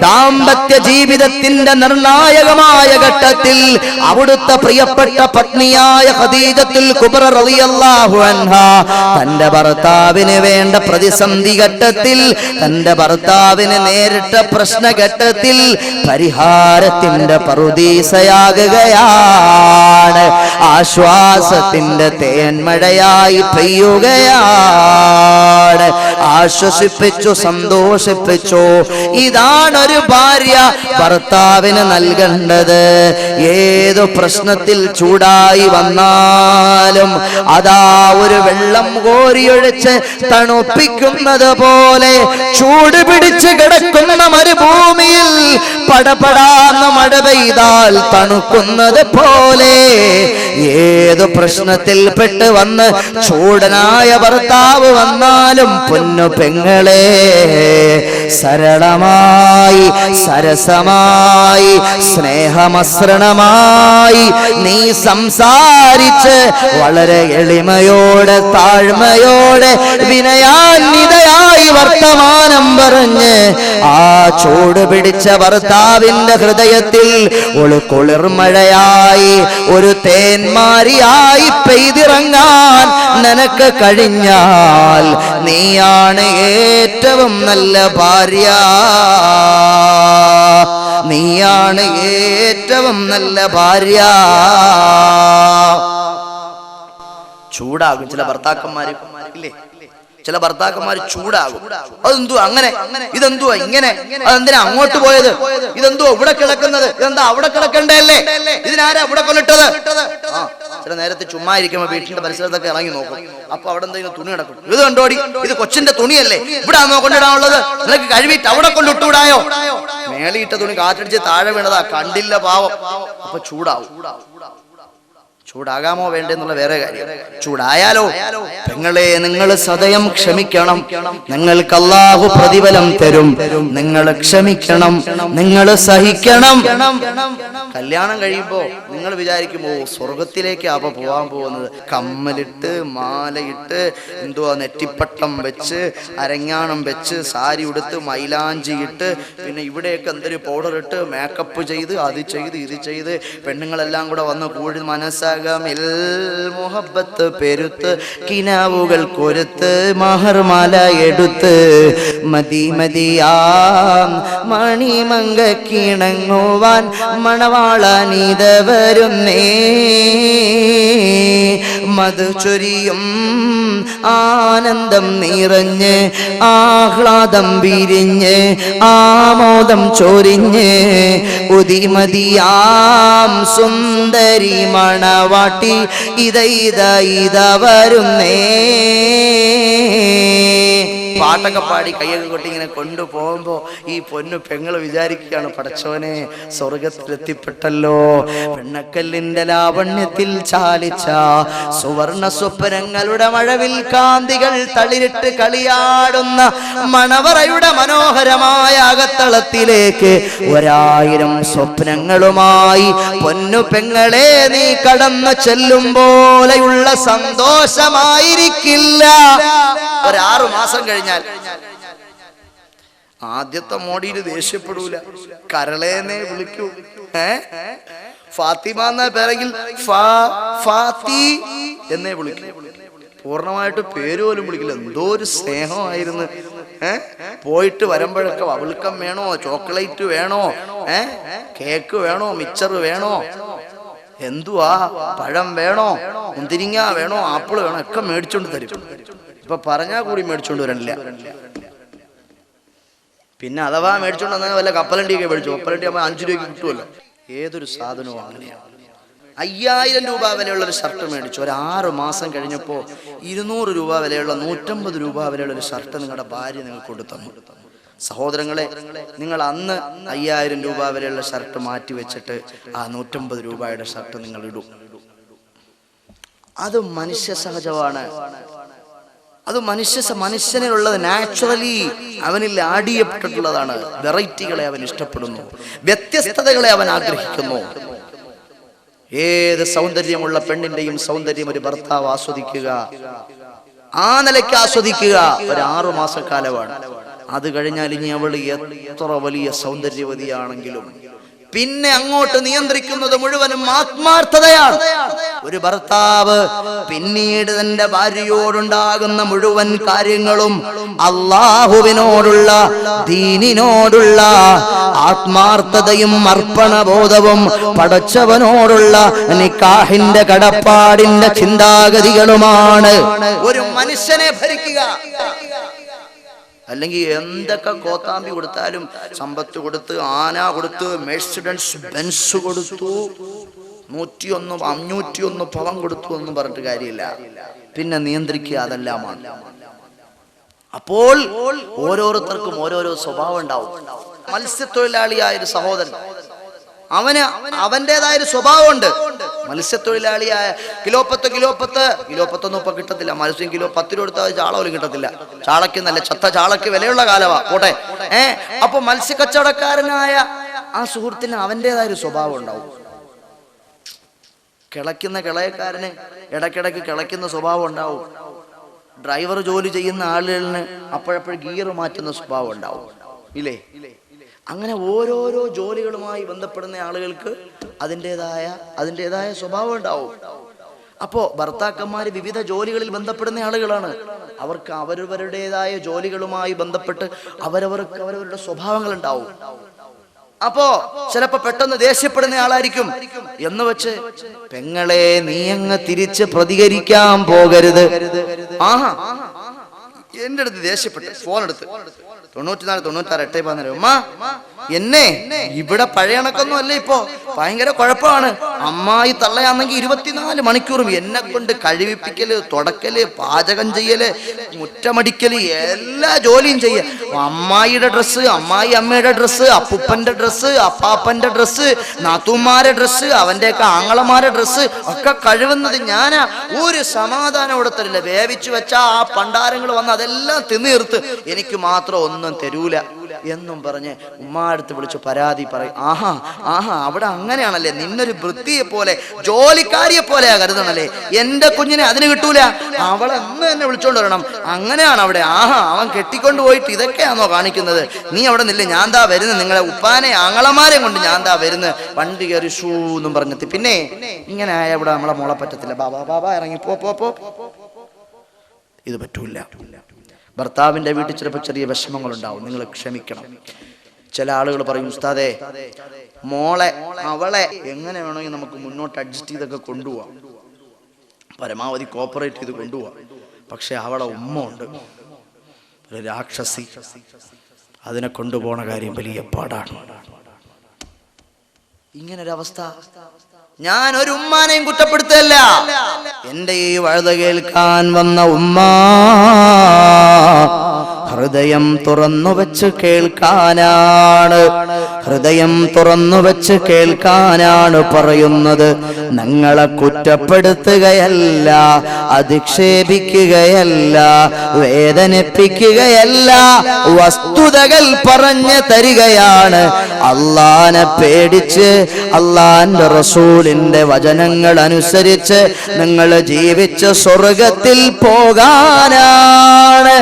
ദാമ്പത്യ ജീവിതത്തിന്റെ നിർണായകമായ ഘട്ടത്തിൽ അവിടുത്തെ പ്രിയപ്പെട്ട പത്നിയായ ഖദീജത്തുൽ കുബ്ര റളിയല്ലാഹു അൻഹാ തന്റെ ഭർത്താവിന് വേണ്ട പ്രതിസന്ധി ഘട്ടത്തിൽ, തന്റെ ഭർത്താവിന് നേരിട്ട പ്രശ്നഘട്ടത്തിൽ പരിഹാരത്തിന്റെ പറുദീസയാകുകയാണ്, ആശ്വാസത്തിന്റെ തേന്മഴയായി പെയ്യുകയാണ്. ആശ്വസിപ്പിച്ചു, സന്തോഷിപ്പിച്ചു. ഇതാണ് ഒരു ഭാര്യ ഭർത്താവിന് നൽകേണ്ടത്. ഏതു പ്രശ്നത്തിൽ ചൂടായി വന്നാലും അതാ ഒരു വെള്ളം കോരിയൊഴിച്ച് തണുപ്പിക്കുന്നത് പോലെ, ചൂട് പിടിച്ച് കിടക്കുന്ന മരുഭൂമിയിൽ പടപടാന്ന് മഴ പെയ്താൽ തണുക്കുന്നത് പോലെ, ഏതു പ്രശ്നത്തിൽ പെട്ട് വന്ന് ചൂടനായ ഭർത്താവ് വന്നാലും പൊന്നു പെങ്ങളെ, സരളമായി സരസമായി സ്നേഹമസൃണമായി നീ സംസാരിച്ച് വളരെ എളിമയോടെ താഴ്മയോടെ വിനയാന്വിതയായി വർത്തമാനം പറഞ്ഞ് ആ ചൂട് പിടിച്ച ഭർത്താവിന്റെ ഹൃദയത്തിൽ ഒരു കുളിർമഴയായി, ഒരു തേന്മാരിയായി പെയ്തിറങ്ങാൻ നിനക്ക് കഴിഞ്ഞാൽ നീയാണ് ഏറ്റവും നല്ല ഭാര്യ, നീയാണ് ഏറ്റവും നല്ല ഭാര്യ. ചൂടാകും ചില ഭർത്താക്കന്മാര് ഇല്ലേ, ചില ഭർത്താക്കന്മാർ ചൂടാകും. അതെന്തുവാ അങ്ങനെ, ഇതെന്തുവാ ഇങ്ങനെ, അതെന്തിനാ അങ്ങോട്ട് പോയത്, ഇതെന്തുവാ ഇവിടെ കിടക്കുന്നത്, ഇതെന്താ അവിടെ കിടക്കണ്ടല്ലേ, ഇതിനാരാ ഇവിടെ കൊണ്ടിട്ടത്. ചില നേരത്തെ ചുമ്മാ ഇരിക്കുമ്പോ വീട്ടിന്റെ പരിസരത്തൊക്കെ ഇറങ്ങി നോക്കും. അപ്പൊ അവിടെ എന്തെങ്കിലും തുണി കിടക്കും. ഇത് കണ്ടോടി, ഇത് കൊച്ചിന്റെ തുണിയല്ലേ, ഇവിടെ ആണോ കൊണ്ടിടാനുള്ളത്, നിനക്ക് കഴുകിയിട്ട് അവിടെ കൊണ്ടിട്ടൂടായോ. മേളിയിട്ട തുണി കാറ്റടിച്ച് താഴെ വീണതാ, കണ്ടില്ല പാവം. അപ്പൊ ചൂടാവും. ചൂടാകാമോ വേണ്ടെന്നുള്ള വേറെ കാര്യം. ചൂടായാലോ പെങ്ങളെ, നിങ്ങൾ സദയം ക്ഷമിക്കണം, നിങ്ങൾക്ക് അല്ലാഹു പ്രതിഫലം തരും. നിങ്ങൾ ക്ഷമിക്കണം, നിങ്ങൾ സഹിക്കണം. കല്യാണം കഴിയുമ്പോ നിങ്ങൾ വിചാരിക്കുമ്പോ സ്വർഗത്തിലേക്ക് അപ്പൊ പോവാൻ പോകുന്നത്, കമ്മലിട്ട് മാലയിട്ട് എന്തുവാ നെറ്റിപ്പട്ടം വെച്ച് അരഞ്ഞാണം വെച്ച് സാരി ഉടുത്ത് മൈലാഞ്ചി ഇട്ട് പിന്നെ ഇവിടെയൊക്കെ എന്തൊരു പൗഡർ ഇട്ട് മേക്കപ്പ് ചെയ്ത് അത് ചെയ്ത് ഇത് ചെയ്ത് പെണ്ണുങ്ങളെല്ലാം കൂടെ വന്ന് കൂടി മനസ്സാകമിൽ മുഹബത്ത് പെരുത്ത് കിനാവുകൾ കൊരുത്ത് മഹർമാല എടുത്ത് മതി മതിയാം മണിമങ്ക കിണങ്ങുവാൻ മണവാളനീത വരുന്നേ. മധുചൊരിയും ആനന്ദം നിറഞ്ഞ് ആഹ്ലാദം വിരിഞ്ഞ് ആമോദം ചൊരിഞ്ഞ് ഉദിമതിയാം സുന്ദരി മണവാട്ടി ഇത വരുന്നേ. പാട്ടൊക്കെ പാടി കയ്യൊക്കെ കൊട്ടി ഇങ്ങനെ കൊണ്ടുപോകുമ്പോ ഈ പൊന്നു പെങ്ങള് വിചാരിക്കുകയാണ്, പടച്ചോനെ സ്വർഗത്തിലെത്തിപ്പെട്ടല്ലോ. പെണ്ണക്കല്ലിന്റെ ലാവണ്യത്തിൽ ചാലിച്ച സുവർണ സ്വപ്നങ്ങളുടെ മഴവിൽ കാന്തികൾ തളിരിട്ട് കളിയാടുന്ന മണവറയുടെ മനോഹരമായ അകത്തളത്തിലേക്ക് 1000 സ്വപ്നങ്ങളുമായി പൊന്നു പെങ്ങളെ നീ കടന്നു ചെല്ലും പോലെയുള്ള സന്തോഷമായിരിക്കില്ല. 6 മാസം കഴിഞ്ഞാൽ ആദ്യത്തെ മോഡിയിൽ ദേഷ്യപ്പെടൂല, കരളേനെ വിളിക്കൂ. ഫാത്തിമ എന്ന പേരെങ്കിൽ ഫാത്തി എന്നേ വിളിക്കൂ. പൂർണ്ണമായിട്ട് പേര് പോലും വിളിക്കില്ല. എന്തോ ഒരു സ്നേഹമായിരുന്നു. പോയിട്ട് വരുമ്പോഴൊക്കെ അവൾക്കം വേണോ, ചോക്ലേറ്റ് വേണോ, കേക്ക് വേണോ, മിച്ചർ വേണോ, എന്തുവാ പഴം വേണോ, മുന്തിരിങ്ങ വേണോ, ആപ്പിള് വേണോ ഒക്കെ മേടിച്ചോണ്ട് തരും. ഇപ്പൊ പറഞ്ഞാൽ കൂടി മേടിച്ചോണ്ട് വരണില്ല. പിന്നെ അഥവാ മേടിച്ചോണ്ട് വന്നാൽ വല്ല കപ്പലണ്ടിയൊക്കെ മേടിച്ചു. കപ്പലണ്ടി ആകുമ്പോൾ 5 രൂപയ്ക്ക് കിട്ടുമല്ലോ. ഏതൊരു സാധനവും അങ്ങനെയാണ്. 5000 രൂപ വിലയുള്ള ഒരു ഷർട്ട് മേടിച്ചു. 6 മാസം കഴിഞ്ഞപ്പോൾ 200 രൂപ വിലയുള്ള 150 രൂപ വിലയുള്ള ഒരു ഷർട്ട് നിങ്ങളുടെ ഭാര്യ നിങ്ങൾക്ക് കൊണ്ടുതന്നു. സഹോദരങ്ങളെ, നിങ്ങൾ അന്ന് 5000 രൂപ വിലയുള്ള ഷർട്ട് മാറ്റി വെച്ചിട്ട് ആ 150 രൂപയുടെ ഷർട്ട് നിങ്ങൾ ഇടും. അത് മനുഷ്യ സഹജമാണ്. അത് മനുഷ്യനുള്ളത് നാച്ചുറലി അവനിൽ ആഡ് ചെയ്യപ്പെട്ടിട്ടുള്ളതാണ്. വെറൈറ്റികളെ അവൻ ഇഷ്ടപ്പെടുന്നു, വ്യത്യസ്തതകളെ അവൻ ആഗ്രഹിക്കുന്നു. ഏത് സൗന്ദര്യമുള്ള പെണ്ണിന്റെയും സൗന്ദര്യം ഒരു ഭർത്താവ് ആസ്വദിക്കുക, ആ നിലയ്ക്ക് ആസ്വദിക്കുക 6 മാസക്കാലമാണ്. അത് കഴിഞ്ഞാൽ ഇനി അവൾ എത്ര വലിയ സൗന്ദര്യവതിയാണെങ്കിലും പിന്നെ അങ്ങോട്ട് നിയന്ത്രിക്കുന്നത് മുഴുവനും ആത്മാർത്ഥതയാണ്. ഒരു ഭർത്താവ് പിന്നീട് തന്റെ ഭാര്യയോടുണ്ടാകുന്ന മുഴുവൻ കാര്യങ്ങളും അള്ളാഹുവിനോടുള്ള ദീനിനോടുള്ള ആത്മാർത്ഥതയും അർപ്പണബോധവും പടച്ചവനോടുള്ള നിക്കാഹിന്റെ കടപ്പാടിന്റെ ചിന്താഗതികളുമാണ് ഒരു മനുഷ്യനെ ഭരിക്കുക. അല്ലെങ്കിൽ എന്തൊക്കെ കോത്താമ്പി കൊടുത്താലും, സമ്പത്ത് കൊടുത്ത്, ആന കൊടുത്ത്, മെഴ്സിഡൻസ് ബെൻസ് കൊടുത്തു, 101 501 പവൻ കൊടുത്തു എന്നും പറഞ്ഞിട്ട് കാര്യമില്ല. പിന്നെ നിയന്ത്രിക്കുക അതെല്ലാമാണ്. അപ്പോൾ ഓരോരുത്തർക്കും ഓരോരോ സ്വഭാവം ഉണ്ടാവും. മത്സ്യത്തൊഴിലാളിയായ ഒരു സഹോദരൻ, അവന് അവൻ്റെതായൊരു സ്വഭാവമുണ്ട്. മത്സ്യത്തൊഴിലാളിയായ കിലോപ്പത്തൊന്നും ഇപ്പൊ കിട്ടത്തില്ല. മത്സ്യം കിലോ 10 രൂപ കൊടുത്താൽ ചാള പോലും കിട്ടത്തില്ല. ചാളയ്ക്ക് നല്ല ചത്ത ചാളയ്ക്ക് വിലയുള്ള കാലമാ പോട്ടെ. അപ്പൊ മത്സ്യക്കച്ചവടക്കാരനായ ആ സുഹൃത്തിന് അവൻ്റെതായൊരു സ്വഭാവം ഉണ്ടാവും. കിളയക്കാരന് ഇടയ്ക്കിടയ്ക്ക് കിളയ്ക്കുന്ന സ്വഭാവം ഉണ്ടാവും. ഡ്രൈവർ ജോലി ചെയ്യുന്ന ആളുകളിന് അപ്പോഴപ്പോഴും ഗിയർ മാറ്റുന്ന സ്വഭാവം ഉണ്ടാവും, ഇല്ലേ? അങ്ങനെ ഓരോരോ ജോലികളുമായി ബന്ധപ്പെടുന്ന ആളുകൾക്ക് അതിൻ്റെതായ സ്വഭാവം ഉണ്ടാവും. അപ്പോ ഭർത്താക്കന്മാര് വിവിധ ജോലികളിൽ ബന്ധപ്പെടുന്ന ആളുകളാണ്. അവർക്ക് അവരവരുടേതായ ജോലികളുമായി ബന്ധപ്പെട്ട് അവരവരുടെ സ്വഭാവങ്ങൾ ഉണ്ടാവും. അപ്പോ ചിലപ്പോ പെട്ടെന്ന് ദേഷ്യപ്പെടുന്ന ആളായിരിക്കും. എന്ന് വെച്ച് പെങ്ങളെ നീ അങ്ങ് തിരിച്ച് പ്രതികരിക്കാൻ പോകരുത്. ആഹാ, എന്റെ അടുത്ത് ദേഷ്യപ്പെട്ട് ഫോൺ എടുത്ത് 94 96 8 ഉമ്മ എന്നെ ഇവിടെ പഴയ കണക്കൊന്നും അല്ല, ഇപ്പോ ഭയങ്കര കുഴപ്പമാണ്. അമ്മായി തള്ളയാണെങ്കിൽ 24 മണിക്കൂറും എന്നെ കൊണ്ട് കഴിവിപ്പിക്കല്, തുടക്കല്, പാചകം ചെയ്യല്, മുറ്റമടിക്കല്, എല്ലാ ജോലിയും ചെയ്യ. അമ്മായിയുടെ ഡ്രസ്സ്, അമ്മയുടെ ഡ്രസ്സ്, അപ്പൂപ്പന്റെ ഡ്രസ്സ്, അപ്പാപ്പന്റെ ഡ്രസ്സ്, നാത്തൂമാരുടെ ഡ്രസ്സ്, അവന്റെയൊക്കെ ആങ്ങളമാരുടെ ഡ്രസ്സ് ഒക്കെ കഴിവുന്നത് ഞാനാ. ഒരു സമാധാനം ഇവിടെ തരില്ല. വേവിച്ചു വെച്ച ആ പണ്ടാരങ്ങൾ വന്ന് അതെല്ലാം തിന്നീർത്ത് എനിക്ക് മാത്രം ഒന്നും തരൂല എന്നും പറഞ്ഞ് ഉമ്മാടുത്ത് വിളിച്ച് പരാതി പറയും. ആഹാ അവിടെ അങ്ങനെയാണല്ലേ, നിന്നൊരു വൃത്തിയെ പോലെ ജോലിക്കാരിയെ പോലെയാ കരുതണല്ലേ. എന്റെ കുഞ്ഞിനെ അതിന് കിട്ടൂല, അവളെ അന്ന് തന്നെ വിളിച്ചോണ്ട് വരണം. അങ്ങനെയാണ് അവിടെ. ആഹാ, അവൻ കെട്ടിക്കൊണ്ട് പോയിട്ട് ഇതൊക്കെയാണോ കാണിക്കുന്നത്? നീ അവിടെ നില്ല, ഞാൻ ദാ വരുന്നത്, നിങ്ങളെ ഉപ്പാനെ ആങ്ങളമാരെ കൊണ്ട് ഞാൻ ദാ വരുന്നത്, വണ്ടി കയറി ഷൂ എന്നും പറഞ്ഞെത്തി. പിന്നെ ഇങ്ങനെ ആയ ഇവിടെ നമ്മളെ മോളെ പറ്റത്തില്ല. ബാബാ ഇറങ്ങി പോ. ഇത് പറ്റൂല. ഭർത്താവിന്റെ വീട്ടിൽ ചിലപ്പോൾ ചെറിയ വിഷമങ്ങൾ ഉണ്ടാവും, നിങ്ങൾ ക്ഷമിക്കണം. ചില ആളുകൾ പറയും, ഉസ്താദേ മോളെ അവളെ എങ്ങനെ വേണമെങ്കിൽ നമുക്ക് മുന്നോട്ട് അഡ്ജസ്റ്റ് ചെയ്തൊക്കെ കൊണ്ടുപോവാം, പരമാവധി കോപ്പറേറ്റ് ചെയ്ത് കൊണ്ടുപോവാം. പക്ഷെ അവളെ ഉമ്മ ഉണ്ട്, ഒരു രാക്ഷസി, അതിനെ കൊണ്ടുപോണ കാര്യം വലിയ പാടാണ്. ഇങ്ങനൊരവസ്ഥ ഞാൻ ഒരു ഉമ്മാനെയും കുറ്റപ്പെടുത്തല്ല. എന്റെ ഈ വഴുത കേൾക്കാൻ വന്ന ഉമ്മ ഹൃദയം തുറന്നു വെച്ച് കേൾക്കാനാണ്, പറയുന്നത്. ഞങ്ങളെ കുറ്റപ്പെടുത്തുകയല്ല, അധിക്ഷേപിക്കുകയല്ല, വേദനിപ്പിക്കുകയല്ല, വസ്തുതകൾ പറഞ്ഞു തരികയാണ്. അള്ളാനെ പേടിച്ച് അള്ളാന്റെ റസൂലിന്റെ വചനങ്ങൾ അനുസരിച്ച് നിങ്ങൾ ജീവിച്ച് സ്വർഗത്തിൽ പോകാനാണ്.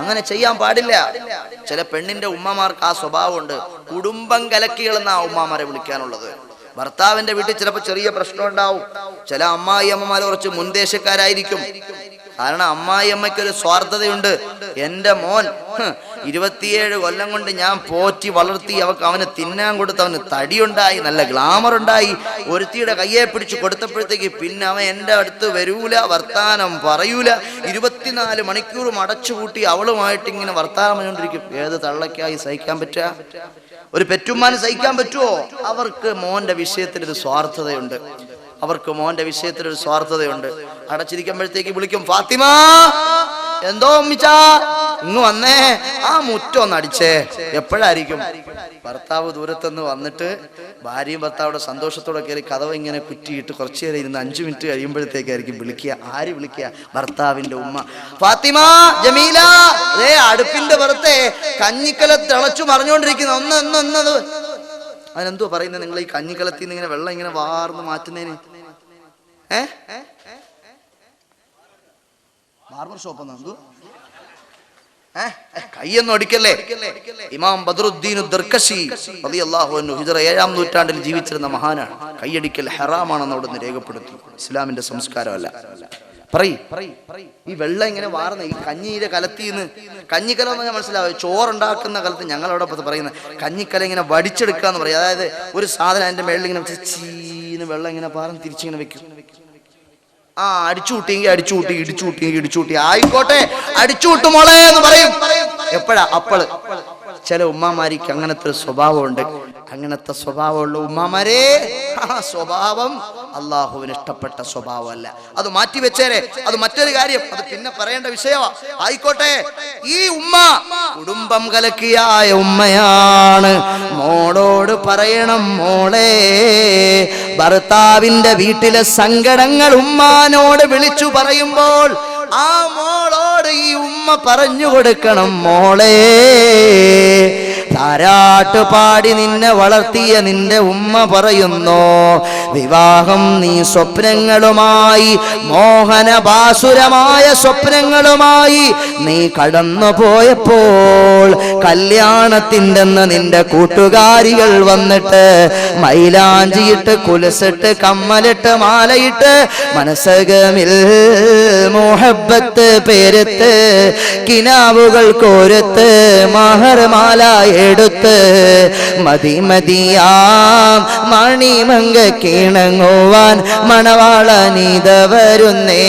അങ്ങനെ ചെയ്യാൻ പാടില്ല. ചില പെണ്ണിന്റെ ഉമ്മമാർക്ക് ആ സ്വഭാവമുണ്ട്. കുടുംബം കലക്കികളെന്ന ആ ഉമ്മമാരെ വിളിക്കാനുള്ളത്. ഭർത്താവിന്റെ വീട്ടിൽ ചിലപ്പോൾ ചെറിയ പ്രശ്നം ഉണ്ടാവും. ചില അമ്മായി അമ്മമാർ കുറച്ച് മുൻദേശക്കാരായിരിക്കും. കാരണം അമ്മായി അമ്മയ്ക്കൊരു സ്വാർത്ഥതയുണ്ട്. എന്റെ മോൻ 27 കൊല്ലം കൊണ്ട് ഞാൻ പോറ്റി വളർത്തി, അവന് തിന്നാൻ കൊടുത്ത് അവന് തടിയുണ്ടായി, നല്ല ഗ്ലാമർ ഉണ്ടായി. ഒരുത്തിയുടെ കയ്യെ പിടിച്ച് കൊടുത്തപ്പോഴത്തേക്ക് പിന്നെ അവൻ എൻ്റെ അടുത്ത് വരൂല, വർത്താനം പറയൂല. 24 മണിക്കൂറും അടച്ചുപൂട്ടി അവളുമായിട്ട് ഇങ്ങനെ വർത്താനം പറഞ്ഞുകൊണ്ടിരിക്കും. ഏത് തള്ളക്കായി സഹിക്കാൻ പറ്റുക? ഒരു പെറ്റുമ്മാന് സഹിക്കാൻ പറ്റുമോ? അവർക്ക് മോന്റെ വിഷയത്തിലൊരു സ്വാർത്ഥതയുണ്ട്. അടച്ചിരിക്കുമ്പോഴത്തേക്ക് വിളിക്കും, ഫാത്തിമ എന്തോ ഉമ്മിച്ചാ ഇങ്ങ് വന്നേ, ആ മുറ്റം ഒന്ന് അടിച്ചേ. എപ്പോഴായിരിക്കും? ഭർത്താവ് ദൂരത്തുനിന്ന് വന്നിട്ട് ഭാര്യയും ഭർത്താവിടെ സന്തോഷത്തോടെ കയറി കതവ് ഇങ്ങനെ കുറ്റിയിട്ട് കുറച്ചു നേരം ഇരുന്ന് 5 മിനിറ്റ് കഴിയുമ്പോഴത്തേക്കായിരിക്കും വിളിക്കുക. ആര് വിളിക്കുക? ഭർത്താവിന്റെ ഉമ്മ. ഫാത്തിമ, ജമീല, അടുപ്പിന്റെ പുറത്തെ കഞ്ഞിക്കല തിളച്ചു മറിഞ്ഞുകൊണ്ടിരിക്കുന്നു, ഒന്ന്. അതിനെന്തോ പറയുന്നത്? നിങ്ങൾ ഈ കഞ്ഞിക്കലത്തിൽ നിന്ന് ഇങ്ങനെ വെള്ളം ഇങ്ങനെ വാർന്ന് മാറ്റുന്നതിന് ബാർബർ ഷോപ്പ് എന്തോ കയ്യൊന്നും അടിക്കല്ലേ. ഇമാം ബദ്രുദ്ദീൻ ദർകശി റളിയല്ലാഹു അൻഹു ഹിജ്റ 7-ാം നൂറ്റാണ്ടിൽ ജീവിച്ചിരുന്ന മഹാനാണ്. കൈയടിക്കൽ ഹറാമാണെന്ന് അവിടുന്ന് രേഖപ്പെടുത്തി. ഇസ്ലാമിന്റെ സംസ്കാരമല്ല. ഈ വെള്ളം ഇങ്ങനെ വാർന്ന ഈ കഞ്ഞിയിലെ കലത്തിന്ന്, കഞ്ഞിക്കലം എന്ന് പറഞ്ഞാൽ മനസ്സിലാവും, ചോറുണ്ടാക്കുന്ന കാലത്ത് ഞങ്ങളവിടെ പറയുന്നത് കഞ്ഞിക്കല ഇങ്ങനെ വടിച്ചെടുക്കുക എന്ന് പറയും. അതായത് ഒരു സാധനം അതിന്റെ മേളിൽ ഇങ്ങനെ ചീന്ന് വെള്ളം ഇങ്ങനെ പാർന്ന് തിരിച്ചിങ്ങനെ വെക്കും. അടിച്ചുകൂട്ടിയെങ്കിൽ അടിച്ചുകൂട്ടി, ഇടിച്ചുകൂട്ടിയെങ്കിൽ ഇടിച്ചുകൂട്ടി, ആയിക്കോട്ടെ അടിച്ചുകൂട്ടു മോളെ എന്ന് പറയും. എപ്പോഴാ? അപ്പള്. ചില ഉമ്മാമാരിക്ക് അങ്ങനത്തെ സ്വഭാവമുണ്ട്. അങ്ങനത്തെ സ്വഭാവമുള്ള ഉമ്മാമാരെ, ആ സ്വഭാവം അള്ളാഹുവിന് ഇഷ്ടപ്പെട്ട സ്വഭാവമല്ല. അത് മാറ്റി വെച്ചേരെ, അത് മറ്റൊരു കാര്യം, അത് പിന്നെ പറയേണ്ട വിഷയമാ. ആയിക്കോട്ടെ, ഈ ഉമ്മ കുടുംബം കലക്കിയായ ഉമ്മയാണ്. മോളോട് പറയണം, മോളെ, ഭർത്താവിന്റെ വീട്ടിലെ സങ്കടങ്ങൾ ഉമ്മാനോട് വിളിച്ചു പറയുമ്പോൾ ആ മോളോട് ഈ ഉമ്മ പറഞ്ഞു കൊടുക്കണം, മോളെ, താരാട്ട് പാടി നിന്നെ വളർത്തിയ നിന്റെ ഉമ്മ പറയുന്നു, വിവാഹം നീ സ്വപ്നങ്ങളുമായി, മോഹനഭാസുരമായ സ്വപ്നങ്ങളുമായി നീ കടന്നു പോയപ്പോൾ കല്യാണത്തിൻ്റെ നിന്റെ കൂട്ടുകാരികൾ വന്നിട്ട് മൈലാഞ്ചിയിട്ട് കുലസിട്ട് കമ്മലിട്ട് മാലയിട്ട് മനസ്സകമിൽ മുഹബ്ബത്ത് പേരത്ത് കിനാവുകൾ കോരത്ത് മഹർമാല എടുത്ത് മതിമതിയാം മണിമങ്ക കിണങ്ങുവാൻ മണവാളനീത വരുന്നേ.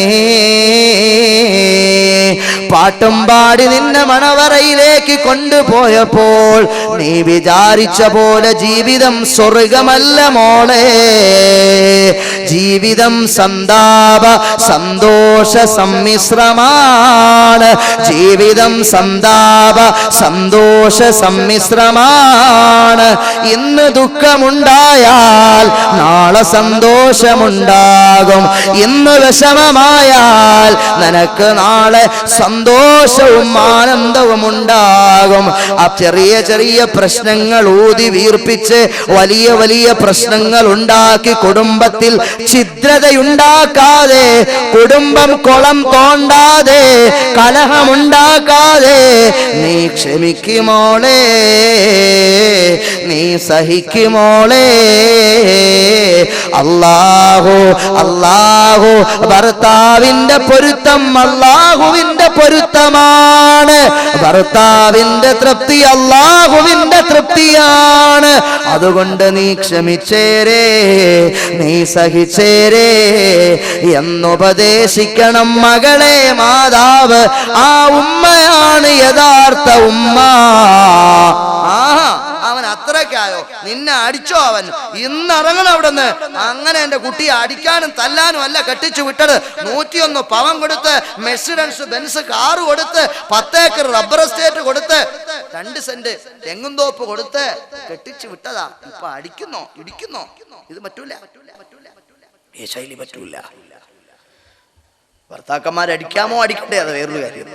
പാട്ടും പാടി നിന്നെ മണവറയിലേക്ക് കൊണ്ടുപോയപ്പോൾ നീ വിചാരിച്ച പോലെ ജീവിതം സ്വർഗമല്ല മോളെ. ജീവിതം സന്താപ സന്തോഷ സമ്മിശ്രമാണ്. ജീവിതം സന്താപ സന്തോഷ സമ്മിശ്രമാണ്. ഇന്ന് ദുഃഖമുണ്ടായാൽ നാളെ സന്തോഷമുണ്ടാകും. ഇന്ന് വിഷമമായാൽ നിനക്ക് നാളെ സന്തോഷവും ആനന്ദവും ഉണ്ടാകും. ആ ചെറിയ ചെറിയ പ്രശ്നങ്ങൾ ഊതി വീർപ്പിച്ച് വലിയ വലിയ പ്രശ്നങ്ങൾ ഉണ്ടാക്കി കുടുംബത്തിൽ ഛിദ്രതയുണ്ടാക്കാതെ, കുടുംബം കുളം തോണ്ടാതെ, കലഹമുണ്ടാക്കാതെ നീ ക്ഷമിക്കുമോളെ, നീ സഹിക്കുമോളെ. അല്ലാഹു അല്ലാഹു ഭർത്താവിന്റെ പൊരുത്തം അല്ലാഹുവിന്റെ പൊരുത്തമാണ്. ഭർത്താവിന്റെ തൃപ്തി അല്ലാഹുവിന്റെ തൃപ്തിയാണ്. അതുകൊണ്ട് നീ ക്ഷമിച്ചേരേ, നീ സഹിച്ചേരേ എന്നുപദേശിക്കണം മകളെ. മാതാവ് ആ ഉമ്മയാണ് യഥാർത്ഥ ഉമ്മ. അവൻ അത്രയ്ക്കായോ? നിന്നെ അടിച്ചോ അവൻ? ഇന്നിറങ്ങണം അവിടുന്ന്. അങ്ങനെ എന്റെ കുട്ടിയെ അടിക്കാനും തല്ലാനും അല്ല കെട്ടിച്ചു വിട്ടത്. 101 പവൻ കൊടുത്ത്, മെഴ്സിഡൻസ് ബെൻസ് കാറ് കൊടുത്ത്, 10 ഏക്കർ റബ്ബർ എസ്റ്റേറ്റ് കൊടുത്ത്, 2 സെന്റ് തെങ്ങുംതോപ്പ് കൊടുത്ത് കെട്ടിച്ചു വിട്ടതാ. ഇപ്പൊ അടിക്കുന്നോ ഇടിക്കുന്നോ? ഇത് പറ്റൂല, ഈ ശൈലി പറ്റൂല. ഭർത്താക്കന്മാരടിക്കാമോ അടിക്കട്ടെ, അത് വേറൊരു കാര്യം.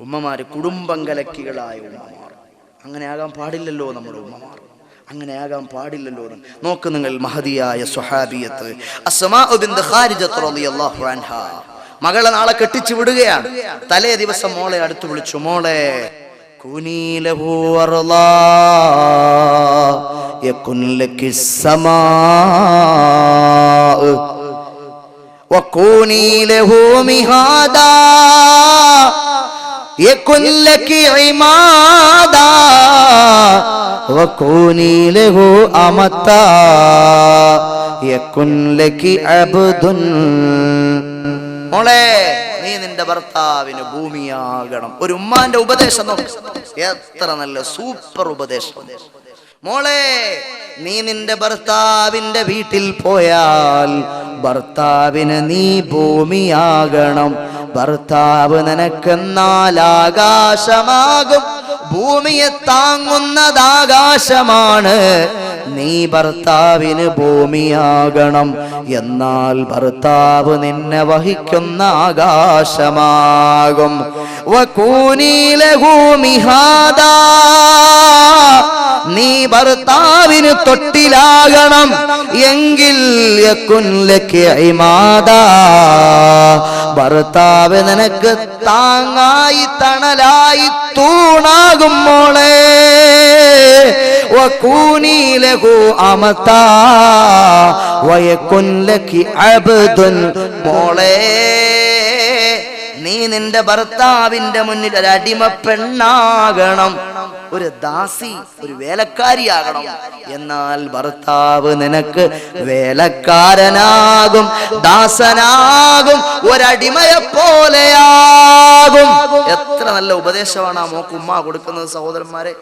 ഉമ്മമാര് കുടുംബം കലക്കികളായ ഉമ്മമാർ, അങ്ങനെ ആകാൻ പാടില്ലല്ലോ. നമ്മുടെ ഉമ്മമാർ അങ്ങനെ ആകാൻ പാടില്ലല്ലോ. നോക്ക് നിങ്ങൾ, മഹദിയായ സ്വഹാബിയത്ത് അസ്മാ ബിൻത് ഖാരിജത്ത് റളിയല്ലാഹു അൻഹാ മകളെ നാളെ കെട്ടിച്ചു വിടുകയാണ്. തലേ ദിവസം മോളെ അടുത്ത് വിളിച്ചു, മോളെ, കുനീ ലഹു അർളാ യകുൻ ലകി സമാ വകുനീ ലഹു മിഹാദാ യകുൻ ലകി ഇമാദാ വകുനീ ലഹു അമതാ യകുൻ ലകി അബ്ദുൻ. മോളെ, നീ നിന്റെ ഭർത്താവിന് ഭൂമിയാകണം. ഒരു ഉമ്മാന്റെ ഉപദേശം നോക്ക്, എത്ര നല്ല സൂപ്പർ ഉപദേശം. മോളെ, നീ നിന്റെ ഭർത്താവിന്റെ വീട്ടിൽ പോയാൽ ഭർത്താവിന് നീ ഭൂമിയാകണം. ഭർത്താവ് നിനക്കെന്നാൽ ആകാശമാകും. ഭൂമിയെ താങ്ങുന്നതാകാശമാണ്. നീ ഭർത്താവിന് ഭൂമിയാകണം. എന്നാൽ ഭർത്താവ് നിന്നെ വഹിക്കുന്ന ആകാശമാകും. വകൂനീ ലഹു മിഹാദാ, നീ ഭർത്താവിന് തൊട്ടിലാകണം. എങ്കിൽ യകുൻ ലകി ഇമാദാ, ഭർത്താവ് നിനക്ക് താങ്ങായി തണലായി തൂണാകും മോളെ. വകൂനി ലഹു അമതാ വയകുൻ ലകി അബ്ദുൻ. മോളെ നീ നിന്റെ ഭർത്താവിന്റെ മുന്നിൽ ഒരു അടിമ പെണ്ണാകണം, ഒരു ദാസി, ഒരു വേലക്കാരിയാകണം. എന്നാൽ ഭർത്താവ് നിനക്ക് വേലക്കാരനാകും, ദാസനാകും, ഒരടിമയെ പോലെയാകും. എത്ര നല്ല ഉപദേശമാണ് ആ മോക്ക് ഉമ്മ കൊടുക്കുന്നത് സഹോദരന്മാരെ,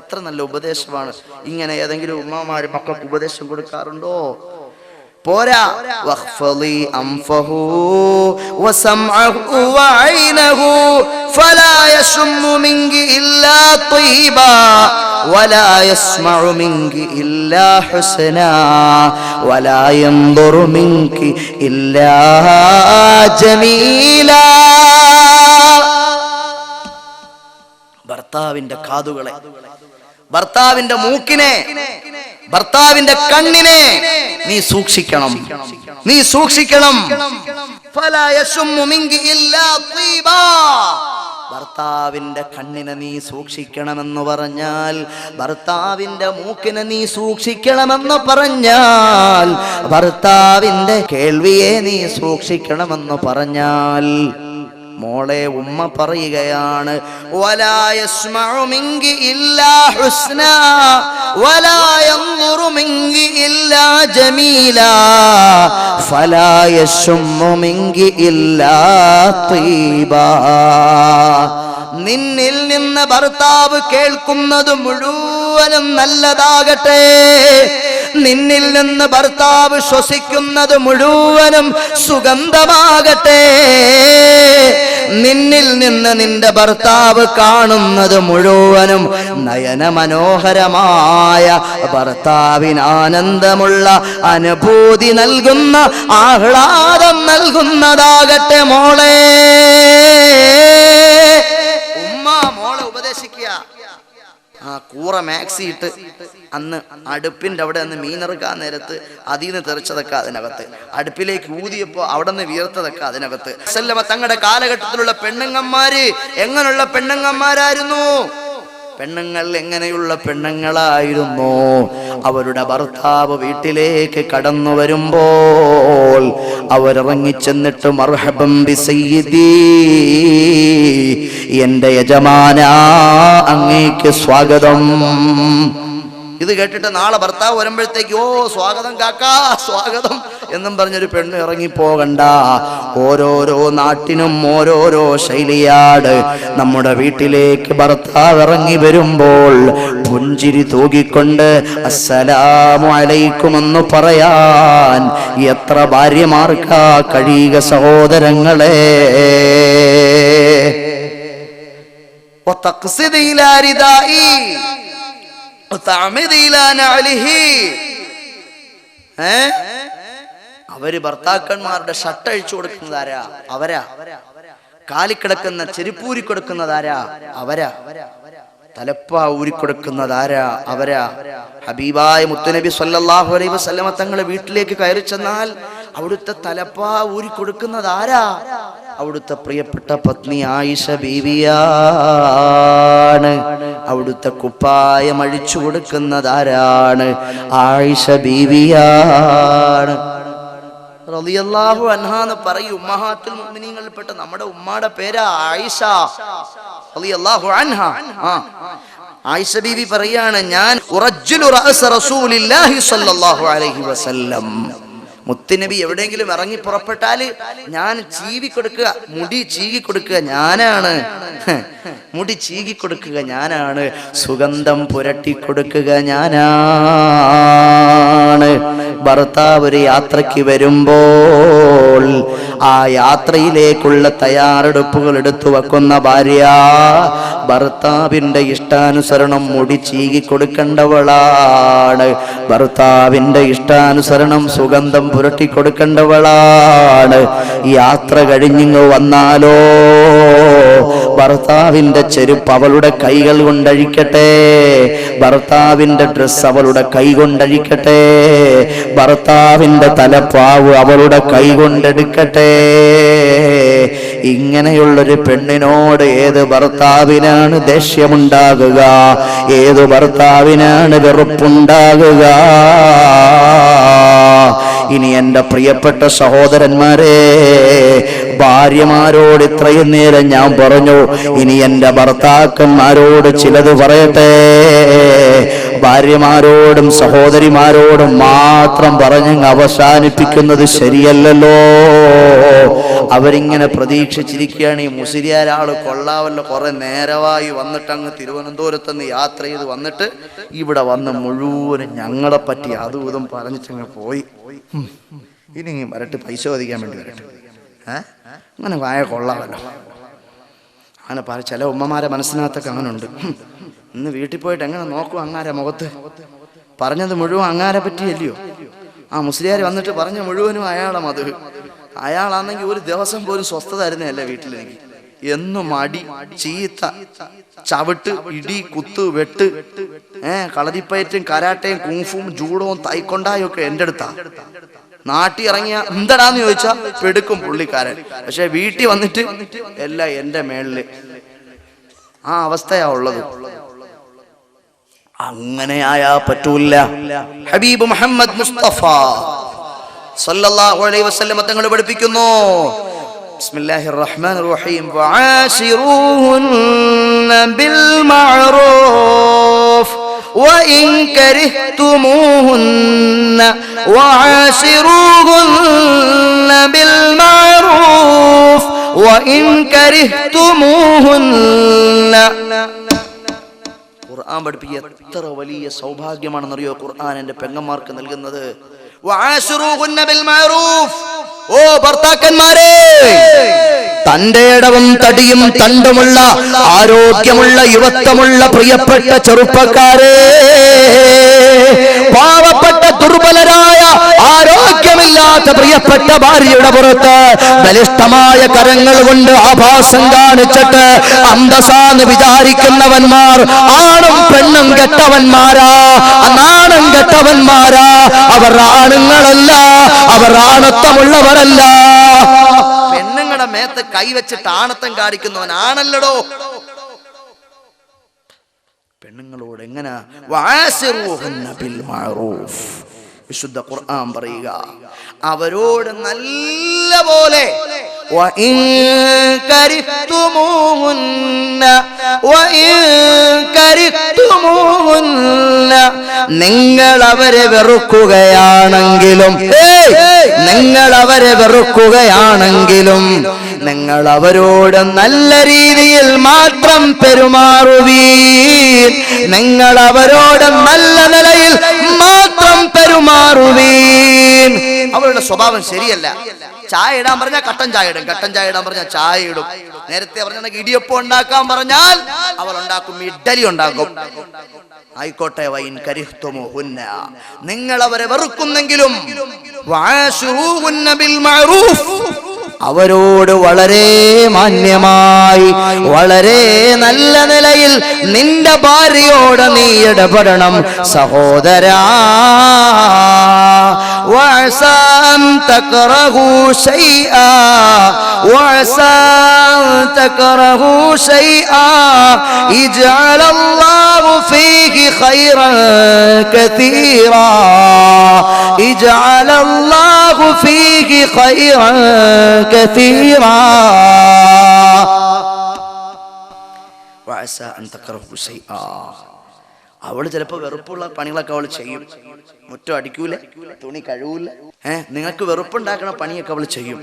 എത്ര നല്ല ഉപദേശമാണ്. ഇങ്ങനെ ഏതെങ്കിലും ഉമ്മമാര് മക്കൾക്ക് ഉപദേശം കൊടുക്കാറുണ്ടോ? പോരാ. വഖ്ഫളി അൻഫഹു വസംഅഹു വഅയ്നഹു ഫലാ യശുമ്മു മിൻകി ഇല്ലാ ത്വയ്യിബാ വലാ യസ്മഉ മിൻകി ഇല്ലാ ഹുസ്നാ വലാ യൻദുറു മിൻകി ഇല്ലാ ജമീലാ. ഭർത്താവിന്റെ കാതുകളെ, ഭർത്താവിന്റെ മൂക്കിനെ, ഭർത്താവിന്റെ കണ്ണിനെ നീ സൂക്ഷിക്കണം, നീ സൂക്ഷിക്കണം. ഫലാ യശുമ്മു മിൻകി ഇല്ലാ ത്വയ്യിബാ. ഭർത്താവിന്റെ കണ്ണിനെ നീ സൂക്ഷിക്കണമെന്ന് പറഞ്ഞാൽ, ഭർത്താവിന്റെ മൂക്കിനെ നീ സൂക്ഷിക്കണമെന്ന് പറഞ്ഞാൽ, ഭർത്താവിന്റെ കേൾവിയെ നീ സൂക്ഷിക്കണമെന്ന് പറഞ്ഞാൽ, മോളെ ഉമ്മ പറയുകയാണ്, വലാ യസ്മഉ മിൻകി ഇല്ലാ ഹുസ്നാ വലാ യൻദുറു മിൻകി ഇല്ലാ ജമീലാ ഫലാ യശുമ്മു മിൻകി ഇല്ലാ ത്വയ്യിബാ. നിന്നിൽ നിന്ന് ഭർത്താവ് കേൾക്കുന്നത് മുഴുവനും നല്ലതാകട്ടെ, നിന്നിൽ നിന്ന് ഭർത്താവ് ശ്വസിക്കുന്നത് മുഴുവനും സുഗന്ധമാകട്ടെ, നിന്നിൽ നിന്ന് നിന്റെ ഭർത്താവ് കാണുന്നത് മുഴുവനും നയനമനോഹരമായ, ഭർത്താവിന് ആനന്ദമുള്ള അനുഭൂതി നൽകുന്ന, ആഹ്ലാദം നൽകുന്നതാകട്ടെ മോളെ. ഉമ്മ മോളെ ഉപദേശിക്കുക. ആ കൂറ മാക്സി ഇട്ട് അന്ന് അടുപ്പിന്റെ അവിടെ നിന്ന് മീനിറക്കാൻ നേരത്ത് അതിൽ നിന്ന് തെറിച്ചതൊക്കെ അതിനകത്ത്, അടുപ്പിലേക്ക് ഊതിയപ്പോ അവിടെ നിന്ന് വീർത്തതൊക്കെ അതിനകത്ത്. തങ്ങളുടെ കാലഘട്ടത്തിലുള്ള പെണ്ണുങ്ങന്മാര് എങ്ങനെയുള്ള പെണ്ണുങ്ങന്മാരായിരുന്നു? പെണ്ണുങ്ങൾ എങ്ങനെയുള്ള പെണ്ണുങ്ങളായിരുന്നു? അവരുടെ ഭർത്താവ് വീട്ടിലേക്ക് കടന്നു വരുമ്പോൾ അവരിറങ്ങിച്ചെന്നിട്ട് മർഹബം ബി സയ്യിദി, എന്റെ യജമാനാ അങ്ങേക്ക് സ്വാഗതം. ഇത് കേട്ടിട്ട് നാളെ ഭർത്താവ് വരുമ്പോഴത്തേക്ക്, ഓ സ്വാഗതം കാക്കാ സ്വാഗതം എന്നും പറഞ്ഞൊരു പെണ്ണ് ഇറങ്ങിപ്പോകണ്ട. ഓരോരോ നാട്ടിനും ഓരോരോ ശൈലിയാണ്. നമ്മുടെ വീട്ടിലേക്ക് ഭർത്താവ് ഇറങ്ങി വരുമ്പോൾ പുഞ്ചിരി തൂകിക്കൊണ്ട് അസ്സലാമു അലൈക്കും എന്ന് പറയാൻ എത്ര ഭാര്യമാർക്കാ കഴിയുക സഹോദരങ്ങളെ. അവര് ഭർത്താക്കന്മാരുടെ ഷർട്ട് അഴിച്ചു കൊടുക്കുന്നതാരാ? അവരാ. കാലിക്കിടക്കുന്ന ചെരുപ്പൂരി കൊടുക്കുന്നതാരാ? അവരാ. തലപ്പ ഊരിക്കൊടുക്കുന്നതാരാ? അവരാ. ഹബീബായ മുത്തുനബി സല്ലല്ലാഹു അലൈഹി വസല്ലമ തങ്ങളുടെ വീട്ടിലേക്ക് കയറി ചെന്നാൽ അവിടുത്തെ തലപ്പ ഊരിക്കൊടുക്കുന്നതാരാ? അവിടുത്തെ പ്രിയപ്പെട്ട പത്നി ആയിഷ ബീവിയാണ്. അവിടുത്തെ കുപ്പായം അഴിച്ചു കൊടുക്കുന്നതാരാണ്? ആയിഷ ബീവിയാണ് റളിയല്ലാഹു അൻഹാ എന്ന് പറയും. ഉമ്മഹാത്തുൽ മുഅ്മിനീങ്ങളിൽപ്പെട്ട നമ്മുടെ ഉമ്മാടെ പേരാ ആയിഷ റളിയല്ലാഹു അൻഹാ. ആയിഷ ബീവി പറയാണ്, ഞാൻ ഉറജ്ജിലു റഅസ റസൂലില്ലാഹി സ്വല്ലല്ലാഹു അലൈഹി വസല്ലം, മുത്തുനബി എവിടെയെങ്കിലും ഇറങ്ങി പുറപ്പെട്ടാല് ഞാൻ ചീവി കൊടുക്കുക, മുടി ചീകി കൊടുക്കുക ഞാനാണ്. മുടി ചീകി കൊടുക്കുക ഞാനാണ്, സുഗന്ധം പുരട്ടി കൊടുക്കുക ഞാനാണ്. ഭർത്താവ് ഒരു യാത്രയ്ക്ക് വരുമ്പോൾ ആ യാത്രയിലേക്കുള്ള തയ്യാറെടുപ്പുകൾ എടുത്തു വെക്കുന്ന ഭാര്യ ഭർത്താവിന്റെ ഇഷ്ടാനുസരണം മുടി ചീകി കൊടുക്കേണ്ടവളാണ്. ഭർത്താവിന്റെ ഇഷ്ടാനുസരണം സുഗന്ധം പുരട്ടി കൊടുക്കേണ്ടവളാണ്. യാത്ര കഴിഞ്ഞിങ്ങ് വന്നാലോ ഭർത്താവിന്റെ ചെരുപ്പ് അവളുടെ കൈകൾ കൊണ്ടഴിക്കട്ടെ, ഭർത്താവിന്റെ ഡ്രസ് അവളുടെ കൈ കൊണ്ടഴിക്കട്ടെ, ഭർത്താവിന്റെ തലപ്പാവ് അവളുടെ കൈ കൊണ്ടെടുക്കട്ടെ. ഇങ്ങനെയുള്ളൊരു പെണ്ണിനോട് ഏത് ഭർത്താവിനാണ് ദേഷ്യമുണ്ടാകുക? ഏത് ഭർത്താവിനാണ് വെറുപ്പുണ്ടാകുക? ഇനി എൻ്റെ പ്രിയപ്പെട്ട സഹോദരന്മാരെ, ഭാര്യമാരോട് ഇത്രയും നേരം ഞാൻ പറഞ്ഞു, ഇനി എൻ്റെ ഭർത്താക്കന്മാരോട് ചിലത് പറയട്ടെ. ഭാര്യമാരോടും സഹോദരിമാരോടും മാത്രം പറഞ്ഞ് അവസാനിപ്പിക്കുന്നത് ശരിയല്ലല്ലോ. അവരിങ്ങനെ പ്രതീക്ഷിച്ചിരിക്കുകയാണ്, ഈ മുസ്ലിയാരാള് കൊള്ളാവല്ലോ, കുറെ നേരമായി വന്നിട്ട് അങ്ങ് തിരുവനന്തപുരത്ത് നിന്ന് യാത്ര ചെയ്ത് വന്നിട്ട് ഇവിടെ വന്ന് മുഴുവനും ഞങ്ങളെ പറ്റി അതും ഇതും പറഞ്ഞിട്ടങ്ങ് പോയി. ഇനി വരട്ട് പൈസ ചോദിക്കാൻ വേണ്ടി വരട്ടെ. അങ്ങനെ വായ കൊള്ളാമല്ലോ. അങ്ങനെ ചില ഉമ്മമാരെ മനസ്സിനകത്തൊക്കെ അങ്ങനെ ഉണ്ട്. ഇന്ന് വീട്ടിൽ പോയിട്ട് എങ്ങനെ നോക്കും അങ്ങാരെ മുഖത്ത്? പറഞ്ഞത് മുഴുവൻ അങ്ങാരെ പറ്റിയല്ലയോ? ആ മുസ്ലിയാർ വന്നിട്ട് പറഞ്ഞ മുഴുവനും അയാളെ മത്. അയാളാണെങ്കിൽ ഒരു ദിവസം പോലും സ്വസ്ഥത തരുന്നതല്ല വീട്ടിലെനിക്ക്. എന്നും അടി, ചീത്ത, ചവിട്ട്, ഇടി, കുത്ത്, വെട്ട്, കളരിപ്പയറ്റും കരാട്ടയും കുങ്ഫും ജൂഡവും തൈക്കൊണ്ടായും ഒക്കെ എൻ്റെ അടുത്താ. നാട്ടിൽ ഇറങ്ങിയ എന്താടാന്ന് ചോദിച്ചാ പെടുക്കും പുള്ളിക്കാരൻ. പക്ഷെ വീട്ടിൽ വന്നിട്ട് എല്ലാം എൻ്റെ മേളില്. ആ അവസ്ഥയാ ഉള്ളത്. അങ്ങനെ ആയാ പറ്റൂല. ഹബീബ് മുഹമ്മദ് മുസ്തഫ സല്ലല്ലാഹു അലൈഹി വസല്ലം തങ്ങൾ പഠിപ്പിക്കുന്നു, ബിസ്മില്ലാഹിർ റഹ്മാനിർ റഹീം, വആശിറൂഹുന്ന ബിൽ മഅറൂഫ് വഇൻ കരിഹ്തുമൂഹുന്ന വആശിറൂഹുന്ന ബിൽ മഅറൂഫ് വഇൻ കരിഹ്തുമൂഹുന്ന. ഖുർആൻ പഠിപ്പിക്കുക എത്ര വലിയ സൗഭാഗ്യമാണെന്നറിയോ ഖുർആൻ എൻ്റെ പെങ്ങന്മാർക്ക് നൽകുന്നത്. വആശിറൂഹുന്ന ബിൽ മഅറൂഫ്. ഓ ഭർത്താക്കന്മാരെ, തന്റെ ഇടവും തടിയും തണ്ടുമുള്ള ആരോഗ്യമുള്ള യുവത്വമുള്ള പ്രിയപ്പെട്ട ചെറുപ്പക്കാരെ, പാവപ്പെട്ട ദുർബലരായ ആരോഗ്യമില്ലാത്ത പ്രിയപ്പെട്ട ഭാര്യയുടെ പുറത്ത് ബലിഷ്ഠമായ കരങ്ങൾ കൊണ്ട് ആഭാസം കാണിച്ചിട്ട് അന്തസാന്ന് വിചാരിക്കുന്നവന്മാർ ആണും പെണ്ണും കെട്ടവന്മാരാ, നാണം കെട്ടവന്മാരാ. അവർ ആണുങ്ങളല്ല, അവർ ആണത്വമുള്ളവരല്ല. പെണ്ണുങ്ങളുടെ മേത്ത് കൈവച്ചിട്ട് ആണത്തം കാണിക്കുന്നവനാണല്ലടോ. പെണ്ണുങ്ങളോട് എങ്ങനെ വിശുദ്ധ ഖുർആൻ പറയുക, അവരോട് നല്ല പോലെ നിങ്ങൾ അവരെ വെറുക്കുകയാണെങ്കിലും, നിങ്ങൾ അവരെ വെറുക്കുകയാണെങ്കിലും നിങ്ങൾ അവരോട് നല്ല രീതിയിൽ മാത്രം പെരുമാറുവീൻ. നിങ്ങൾ അവരോട് നല്ല നിലയിൽ മാത്രം പെരുമാറുവീൻ. അവരുടെ സ്വഭാവം ശരിയല്ല. ചായ ഇടാൻ പറഞ്ഞാൽ കട്ടൻ ചായ ഇടും, കട്ടൻ ചായ ഇടാൻ പറഞ്ഞാൽ ചായ ഇടും. നേരത്തെ പറഞ്ഞ ഇടിയപ്പം ഉണ്ടാക്കാൻ പറഞ്ഞാൽ അവർ ഉണ്ടാക്കും, ഇഡ്ഡലി ഉണ്ടാക്കും. ആയിക്കോട്ടെ, വൈൻ കരിഹ്തുമൂഹുന്ന, നിങ്ങൾ അവരെ വെറുക്കുന്നെങ്കിലും വആശിറൂഹുന്ന ബിൽ മഅറൂഫ്, അവരോട് വളരെ മാന്യമായി വളരെ നല്ല നിലയിൽ നിന്റെ ഭാര്യയോട് നീ ഇടപെടണം സഹോദരാ. വഅസാ അൻ തക്റഹു ശൈആ വഅസാ അൻ തക്റഹു ശൈആ ഇജഅലല്ലാഹു ഫീഹി ഖൈറൻ കതീറാ ഇജഅലല്ലാഹു ഫീഹി ഖൈറൻ കതീറാ വഅസാ അൻ തക്റഹു ശൈആ. അവള് ചിലപ്പോൾ വെറുപ്പുള്ള പണികളൊക്കെ അവൾ ചെയ്യും. മുറ്റം അടിക്കൂല, തുണി കഴുകൂല, നിങ്ങൾക്ക് വെറുപ്പുണ്ടാക്കണ പണിയൊക്കെ അവൾ ചെയ്യും.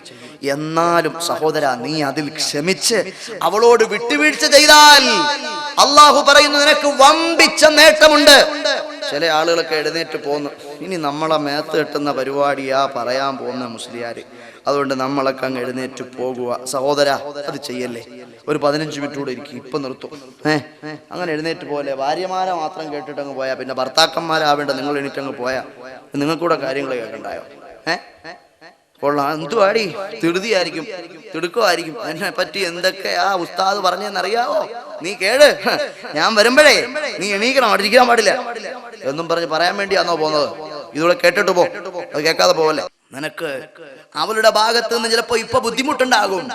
എന്നാലും സഹോദര, നീ അതിൽ ക്ഷമിച്ച് അവളോട് വിട്ടുവീഴ്ച ചെയ്താൽ അള്ളാഹു പറയുന്നു നിനക്ക് വമ്പിച്ച നേട്ടമുണ്ട്. ചില ആളുകളൊക്കെ എഴുന്നേറ്റ് പോന്നു, ഇനി നമ്മളെ മേത്ത് കെട്ടുന്ന പരിപാടിയാ പറയാൻ പോകുന്ന മുസ്ലിയാര്, അതുകൊണ്ട് നമ്മളൊക്കെ അങ്ങ് എഴുന്നേറ്റ് പോകുക. സഹോദര, അത് ചെയ്യല്ലേ. ഒരു 15 മിനിറ്റ് കൂടെ ഇരിക്കും, ഇപ്പൊ നിർത്തും. അങ്ങനെ എഴുന്നേറ്റ് പോലെ ഭാര്യമാരെ മാത്രം കേട്ടിട്ട് അങ്ങ് പോയാ പിന്നെ ഭർത്താക്കന്മാരാവേണ്ട നിങ്ങൾ എണീറ്റങ്ങ് പോയാ നിങ്ങൾക്കൂടെ കാര്യങ്ങൾ കേൾക്കണ്ടായോ? കൊള്ളാം, എന്തുവാടി തിടുതിയായിരിക്കും, തിടുക്കമായിരിക്കും, എന്നെ പറ്റി എന്തൊക്കെയാ ഉസ്താദ് പറഞ്ഞെന്നറിയാവോ, നീ കേട്, ഞാൻ വരുമ്പോഴേ നീ എണീക്കണം, അവിടെ ഇരിക്കാൻ പാടില്ല എന്നും പറഞ്ഞ് പറയാൻ വേണ്ടിയാണോ പോകുന്നത്? ഇതുകൂടെ കേട്ടിട്ട് പോ, അത് കേൾക്കാതെ പോവല്ലേ. നിനക്ക് അവളുടെ ഭാഗത്ത് നിന്ന് ചിലപ്പോ ഇപ്പൊ ബുദ്ധിമുട്ടുണ്ടാകും,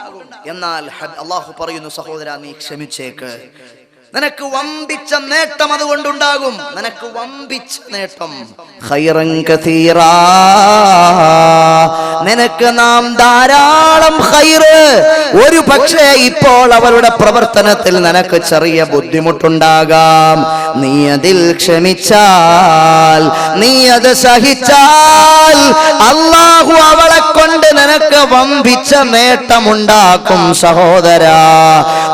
എന്നാൽ അള്ളാഹു പറയുന്നു, സഹോദരാ നീ ക്ഷമിച്ചേക്ക്, നിനക്ക് വമ്പിച്ച നേട്ടം അതുകൊണ്ടുണ്ടാകും, നിനക്ക് വമ്പിച്ച നേട്ടം. ഖൈറൻ കസീറാ, നിനക്ക് നാം ധാരാളം ഖൈറ്. ഒരു പക്ഷേ ഇപ്പോൾ അവരുടെ പ്രവർത്തനത്തിൽ നിനക്ക് ചെറിയ ബുദ്ധിമുട്ടുണ്ടാകാം, നീ അതിൽ ക്ഷമിച്ചാൽ, നീ അത് സഹിച്ചാൽ അല്ലാഹു അവളെ കൊണ്ട് നിനക്ക് വമ്പിച്ച നേട്ടമുണ്ടാക്കും. സഹോദരാ,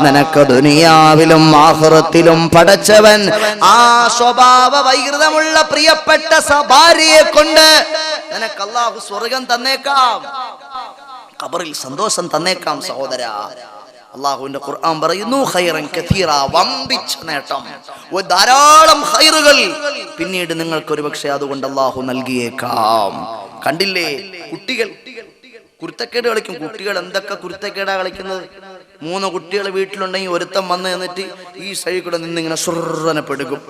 നിനക്ക് ദുനിയാവിലും ആഖിറത്തിലും പടച്ചവൻ ആ സ്വഭാവ വൈകൃതമുള്ള പ്രിയപ്പെട്ട ഭാര്യയെ കൊണ്ട് നിനക്ക് അല്ലാഹു സ്വർഗം തന്നേക്കാം, ഖബറിൽ സന്തോഷം തന്നേക്കാം. സഹോദരാ, അല്ലാഹുവിന്റെ ഖുർആൻ പറയുന്നു, ഖൈറൻ കസീറ, വമ്പിച്ച നേട്ടം, ധാരാളം ഖൈറുകൾ പിന്നീട് നിങ്ങൾക്ക് ഒരുപക്ഷെ അതുകൊണ്ട് അല്ലാഹു നൽകിയേക്കാം. കണ്ടില്ലേ, കുട്ടികൾ കുരുത്തക്കേട് കളിക്കും. കുട്ടികൾ എന്തൊക്കെ കുരുത്തക്കേടാ കളിക്കുന്നത്. 3 കുട്ടികൾ വീട്ടിലുണ്ടെങ്കിൽ ഒരുത്തം വന്ന് എന്നിട്ട് ഈ സൈഡിൽ കൂടെ നിന്ന് ഇങ്ങനെ സുർറനെ പെടുക്കും.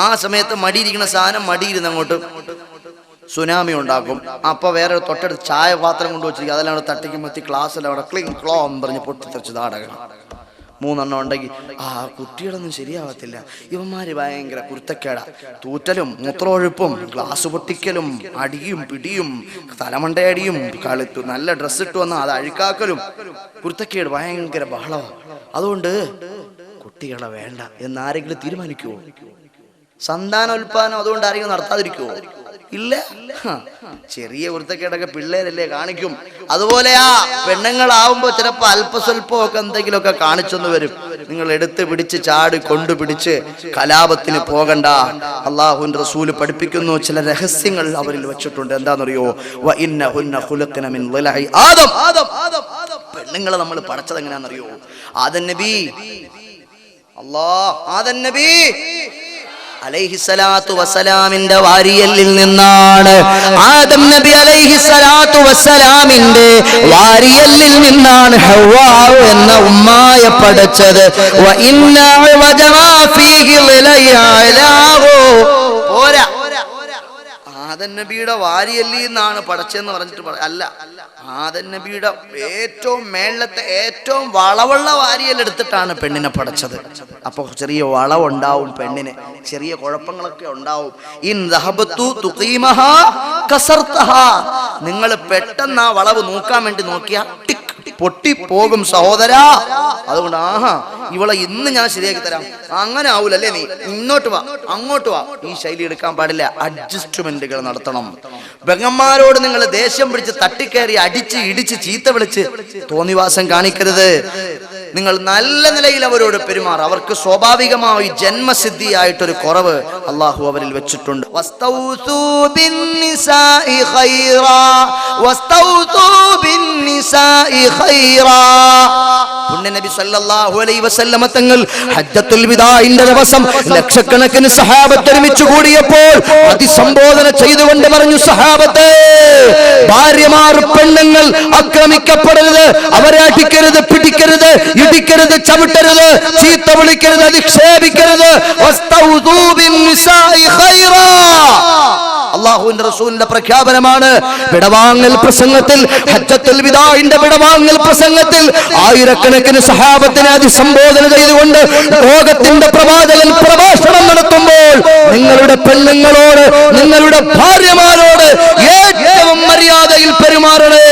ആ സമയത്ത് മടിയിരിക്കുന്ന സാധനം മടിയിരുന്ന് അങ്ങോട്ട് സുനാമി ഉണ്ടാക്കും. അപ്പൊ വേറെ തൊട്ടടുത്ത് ചായ പാത്രം കൊണ്ടുവച്ചിരിക്കും, അതെല്ലാം തട്ടിക്കുമ്പത്തി ക്ലാസ്സിൽ അവിടെ ക്ലിങ് ക്ലോ എന്ന് പറഞ്ഞ് പൊട്ടിത്തെറിച്ച് നാടകം. 3 എണ്ണം ഉണ്ടെങ്കിൽ ആ കുട്ടികളൊന്നും ശരിയാവത്തില്ല, ഇവന്മാര് ഭയങ്കര കുരുത്തക്കേടാ, തൂറ്റലും മൂത്രമൊഴുപ്പും ഗ്ലാസ് പൊട്ടിക്കലും അടിയും പിടിയും തലമണ്ടയടിയും കളിത്തു നല്ല ഡ്രസ്സ് ഇട്ട് വന്നാൽ അത് അഴുക്കാക്കലും കുരുത്തക്കേട് ഭയങ്കര ബഹളമാണ്. അതുകൊണ്ട് കുട്ടികളെ വേണ്ട എന്നാരെങ്കിലും തീരുമാനിക്കുവോ? സന്താനോൽപാദനം അതുകൊണ്ട് ആരെങ്കിലും നടത്താതിരിക്കുവോ? ഇല്ല. ചെറിയ കുരുത്തക്കേടൊക്കെ പിള്ളേരല്ലേ കാണിക്കും. അതുപോലെയാ പെണ്ണുങ്ങളാവുമ്പോ ചിലപ്പോ അല്പസ്വല്പം ഒക്കെ എന്തെങ്കിലുമൊക്കെ കാണിച്ചൊന്നു വരും. നിങ്ങൾ എടുത്ത് പിടിച്ച് ചാടി കൊണ്ടുപിടിച്ച് കലാപത്തിന് പോകണ്ട. അല്ലാഹുവിന്റെ റസൂല് പഠിപ്പിക്കുന്നു, ചില രഹസ്യങ്ങൾ അവരിൽ വെച്ചിട്ടുണ്ട്. എന്താണെന്നറിയോ? പെണ്ണുങ്ങളെ നമ്മൾ പഠിച്ചത് എങ്ങനെയാണെന്നറിയോ? ആദം നബി അലൈഹിസ്സലാത്തു വസ്സലാമിന്റെ വാരിയലിൽ നിന്നാണ്, ആദം നബി അലൈഹിസ്സലാത്തു വസ്സലാമിന്റെ വാരിയലിൽ നിന്നാണ് ഹവ്വാ എന്ന ഉമ്മായ പഠിച്ചത്. വ ഇന്ന വജമാ ഫീഹി ലയഅലാഹു, പോരാ, ആദം നബിയുടെ വാരിയല്ലിൽ നിന്നാണ് പഠിച്ചെന്ന് പറഞ്ഞിട്ട് അല്ല, ആദം നബിയുടെ ഏറ്റവും മേളത്തെ ഏറ്റവും വളവുള്ള വാരിയലെടുത്തിട്ടാണ് പെണ്ണിനെ പഠിച്ചത്. അപ്പൊ ചെറിയ വളവുണ്ടാവും, പെണ്ണിന് ചെറിയ കുഴപ്പങ്ങളൊക്കെ ഉണ്ടാവും. ഇൻ ദഹബതു തുഖീമഹാ കസർതഹാ, നിങ്ങൾ പെട്ടെന്ന് ആ വളവ് നോക്കാൻ വേണ്ടി നോക്കിയാ പൊട്ടിപ്പോകും സഹോദരാ. അതുകൊണ്ട് ഇവളെ ഇന്ന് ഞാൻ ശരിയാക്കി തരാം, അങ്ങനെ ആവൂലല്ലേ, നീ ഇങ്ങോട്ട് വാ അങ്ങോട്ട് വാ, ഈ ശൈലി എടുക്കാൻ പാടില്ല. അഡ്ജസ്റ്റ്മെന്റുകൾ നടത്തണം. പെങ്ങന്മാരോട് നിങ്ങൾ ദേഷ്യം പിടിച്ച് തട്ടിക്കയറി അടിച്ച് ഇടിച്ച് ചീത്ത വിളിച്ച് തോന്നിവാസം കാണിക്കരുത്. നിങ്ങൾ നല്ല നിലയിൽ അവരോട് പെരുമാറും. അവർക്ക് സ്വാഭാവികമായി ജന്മസിദ്ധിയായിട്ടൊരു കുറവ് അള്ളാഹു അവരിൽ വെച്ചിട്ടുണ്ട്. പുണ്യനബി സല്ലല്ലാഹു അലൈഹി വസല്ലമ തങ്ങൾ ഹജ്ജത്തുൽ വിദാഇന്റെ ദിവസം ലക്ഷക്കണക്കിന് സഹാബത്ത് ഒരുമിച്ച് കൂടിയപ്പോൾ അതിസംബോധന ചെയ്തുകൊണ്ട് പറഞ്ഞു, സഹാബത്തെ, ഭാര്യമാർ പെണ്ണുങ്ങൾ ആക്രമിക്കപ്പെടരുത്, അവരെ അടിക്കരുത്, പിടിക്കരുത്, ഇടിക്കരുത്, ചവിട്ടരുത്, ചീത്ത വിളിക്കരുത്, അധിക്ഷേപിക്കരുത്. അല്ലാഹുവിന്റെ റസൂലിന്റെ പ്രഖ്യാപനമാണ്. വിടവാങ്ങൽ പ്രസംഗത്തിൽ, ഹജ്ജത്തുൽ വിദാഇന്റെ വിടവാങ്ങൽ പ്രസംഗത്തിൽ ആയിരക്കണക്കിന് സഹാബത്തിനെ അഭിസംബോധന ചെയ്തുകൊണ്ട് ലോകത്തിന്റെ പ്രവാചകൻ പ്രഭാഷണം നടത്തുമ്പോൾ നിങ്ങളുടെ പെണ്ണുങ്ങളോട്, നിങ്ങളുടെ ഭാര്യമാരോട് ഏറ്റവും മര്യാദയിൽ പെരുമാറണേ,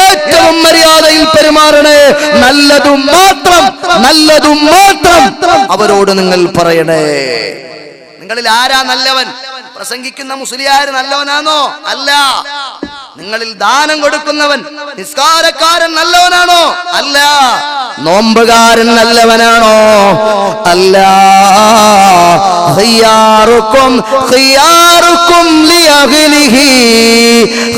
ഏറ്റവും മര്യാദയിൽ പെരുമാറണേ, നല്ലതും മാത്രം അവരോട് നിങ്ങൾ പറയണേ. നിങ്ങളിൽ ആരാ നല്ലവൻ? പ്രസംഗിക്കുന്ന മുസ്ലിയാർ നല്ലവനാണോ? അല്ല. നിങ്ങളിൽ ദാനം കൊടുക്കുന്നവൻ, നിസ്കാരക്കാരൻ നല്ലവനാണോ? അല്ല. നോമ്പുകാരൻ നല്ലവനാണോ? അല്ല. ഖിയാറുക്കും ഖിയാറുക്കും ലിഅഹ്ലിഹി,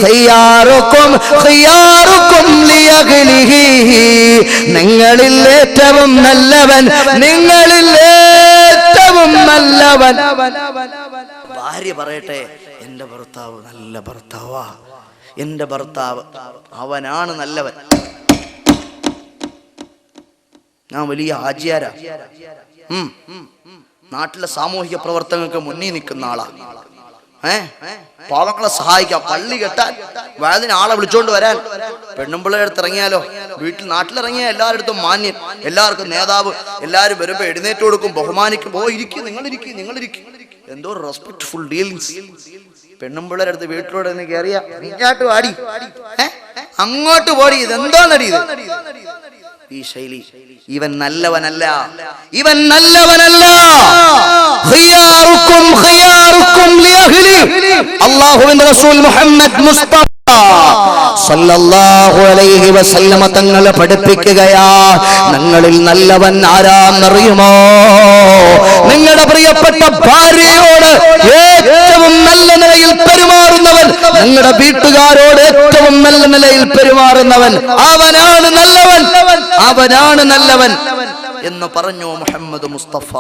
ഖിയാറുക്കും ഖിയാറുക്കും ലിഅഹ്ലിഹി, നിങ്ങളിൽ ഏറ്റവും നല്ലവൻ, നിങ്ങളിൽ ഏറ്റവും നല്ലവൻ. ഭാര്യ പറയട്ടെ, എന്റെ ഭർത്താവ് നല്ല ഭർത്താവാ, എൻ്റെ ഭർത്താവ് അവനാണ് നല്ലവൻ. ഞാൻ വലിയ ഹാജിയാരാ, നാട്ടിലെ സാമൂഹിക പ്രവർത്തനങ്ങൾക്ക് മുന്നിൽ നിൽക്കുന്ന ആളാ. പാവങ്ങളെ സഹായിക്കാം, പള്ളി കെട്ടാൻ, വയതിന് ആളെ വിളിച്ചോണ്ട് വരാൻ. പെണ്ണുമ്പിള്ളയുടെ അടുത്ത് ഇറങ്ങിയാലോ, നാട്ടിലിറങ്ങിയാൽ എല്ലാവരുടെ മാന്യൻ, എല്ലാവർക്കും നേതാവ്, എല്ലാവരും വരുമ്പോ എഴുന്നേറ്റ് കൊടുക്കും, ബഹുമാനിക്കും. ഓ ഇരിക്കും, നിങ്ങളിരിക്കും. എന്തോ റെസ്പെക്ട്ഫുൾ ഡീലിങ്സ്. പെണ്ണുമ്പിള്ളയുടെ അടുത്ത് വീട്ടിലൂടെ കയറിയ ഇങ്ങോട്ട് വാടി, അങ്ങോട്ട് പോടി, ഇതെന്താണടി ഇത്? ഈ ശൈലി. ഇവൻ നല്ലവനല്ല. അല്ലാഹുവിന്റെ റസൂൽ മുഹമ്മദ് മുസ്തഫ സല്ലല്ലാഹു അലൈഹി വസല്ലമ തങ്ങളെ പഠിപ്പിക്കുകയാ, നിങ്ങളിൽ നല്ലവൻ ആരാന്നറിയുമോ? നിങ്ങളുടെ പ്രിയപ്പെട്ട ഭാര്യയോട് ഏറ്റവും നല്ല നിലയിൽ പെരുമാറുന്നവൻ, നിങ്ങളുടെ വീട്ടുകാരോട് ഏറ്റവും നല്ല നിലയിൽ പെരുമാറുന്നവൻ, അവനാണ് നല്ലവൻ എന്ന് പറഞ്ഞു മുഹമ്മദ് മുസ്തഫ.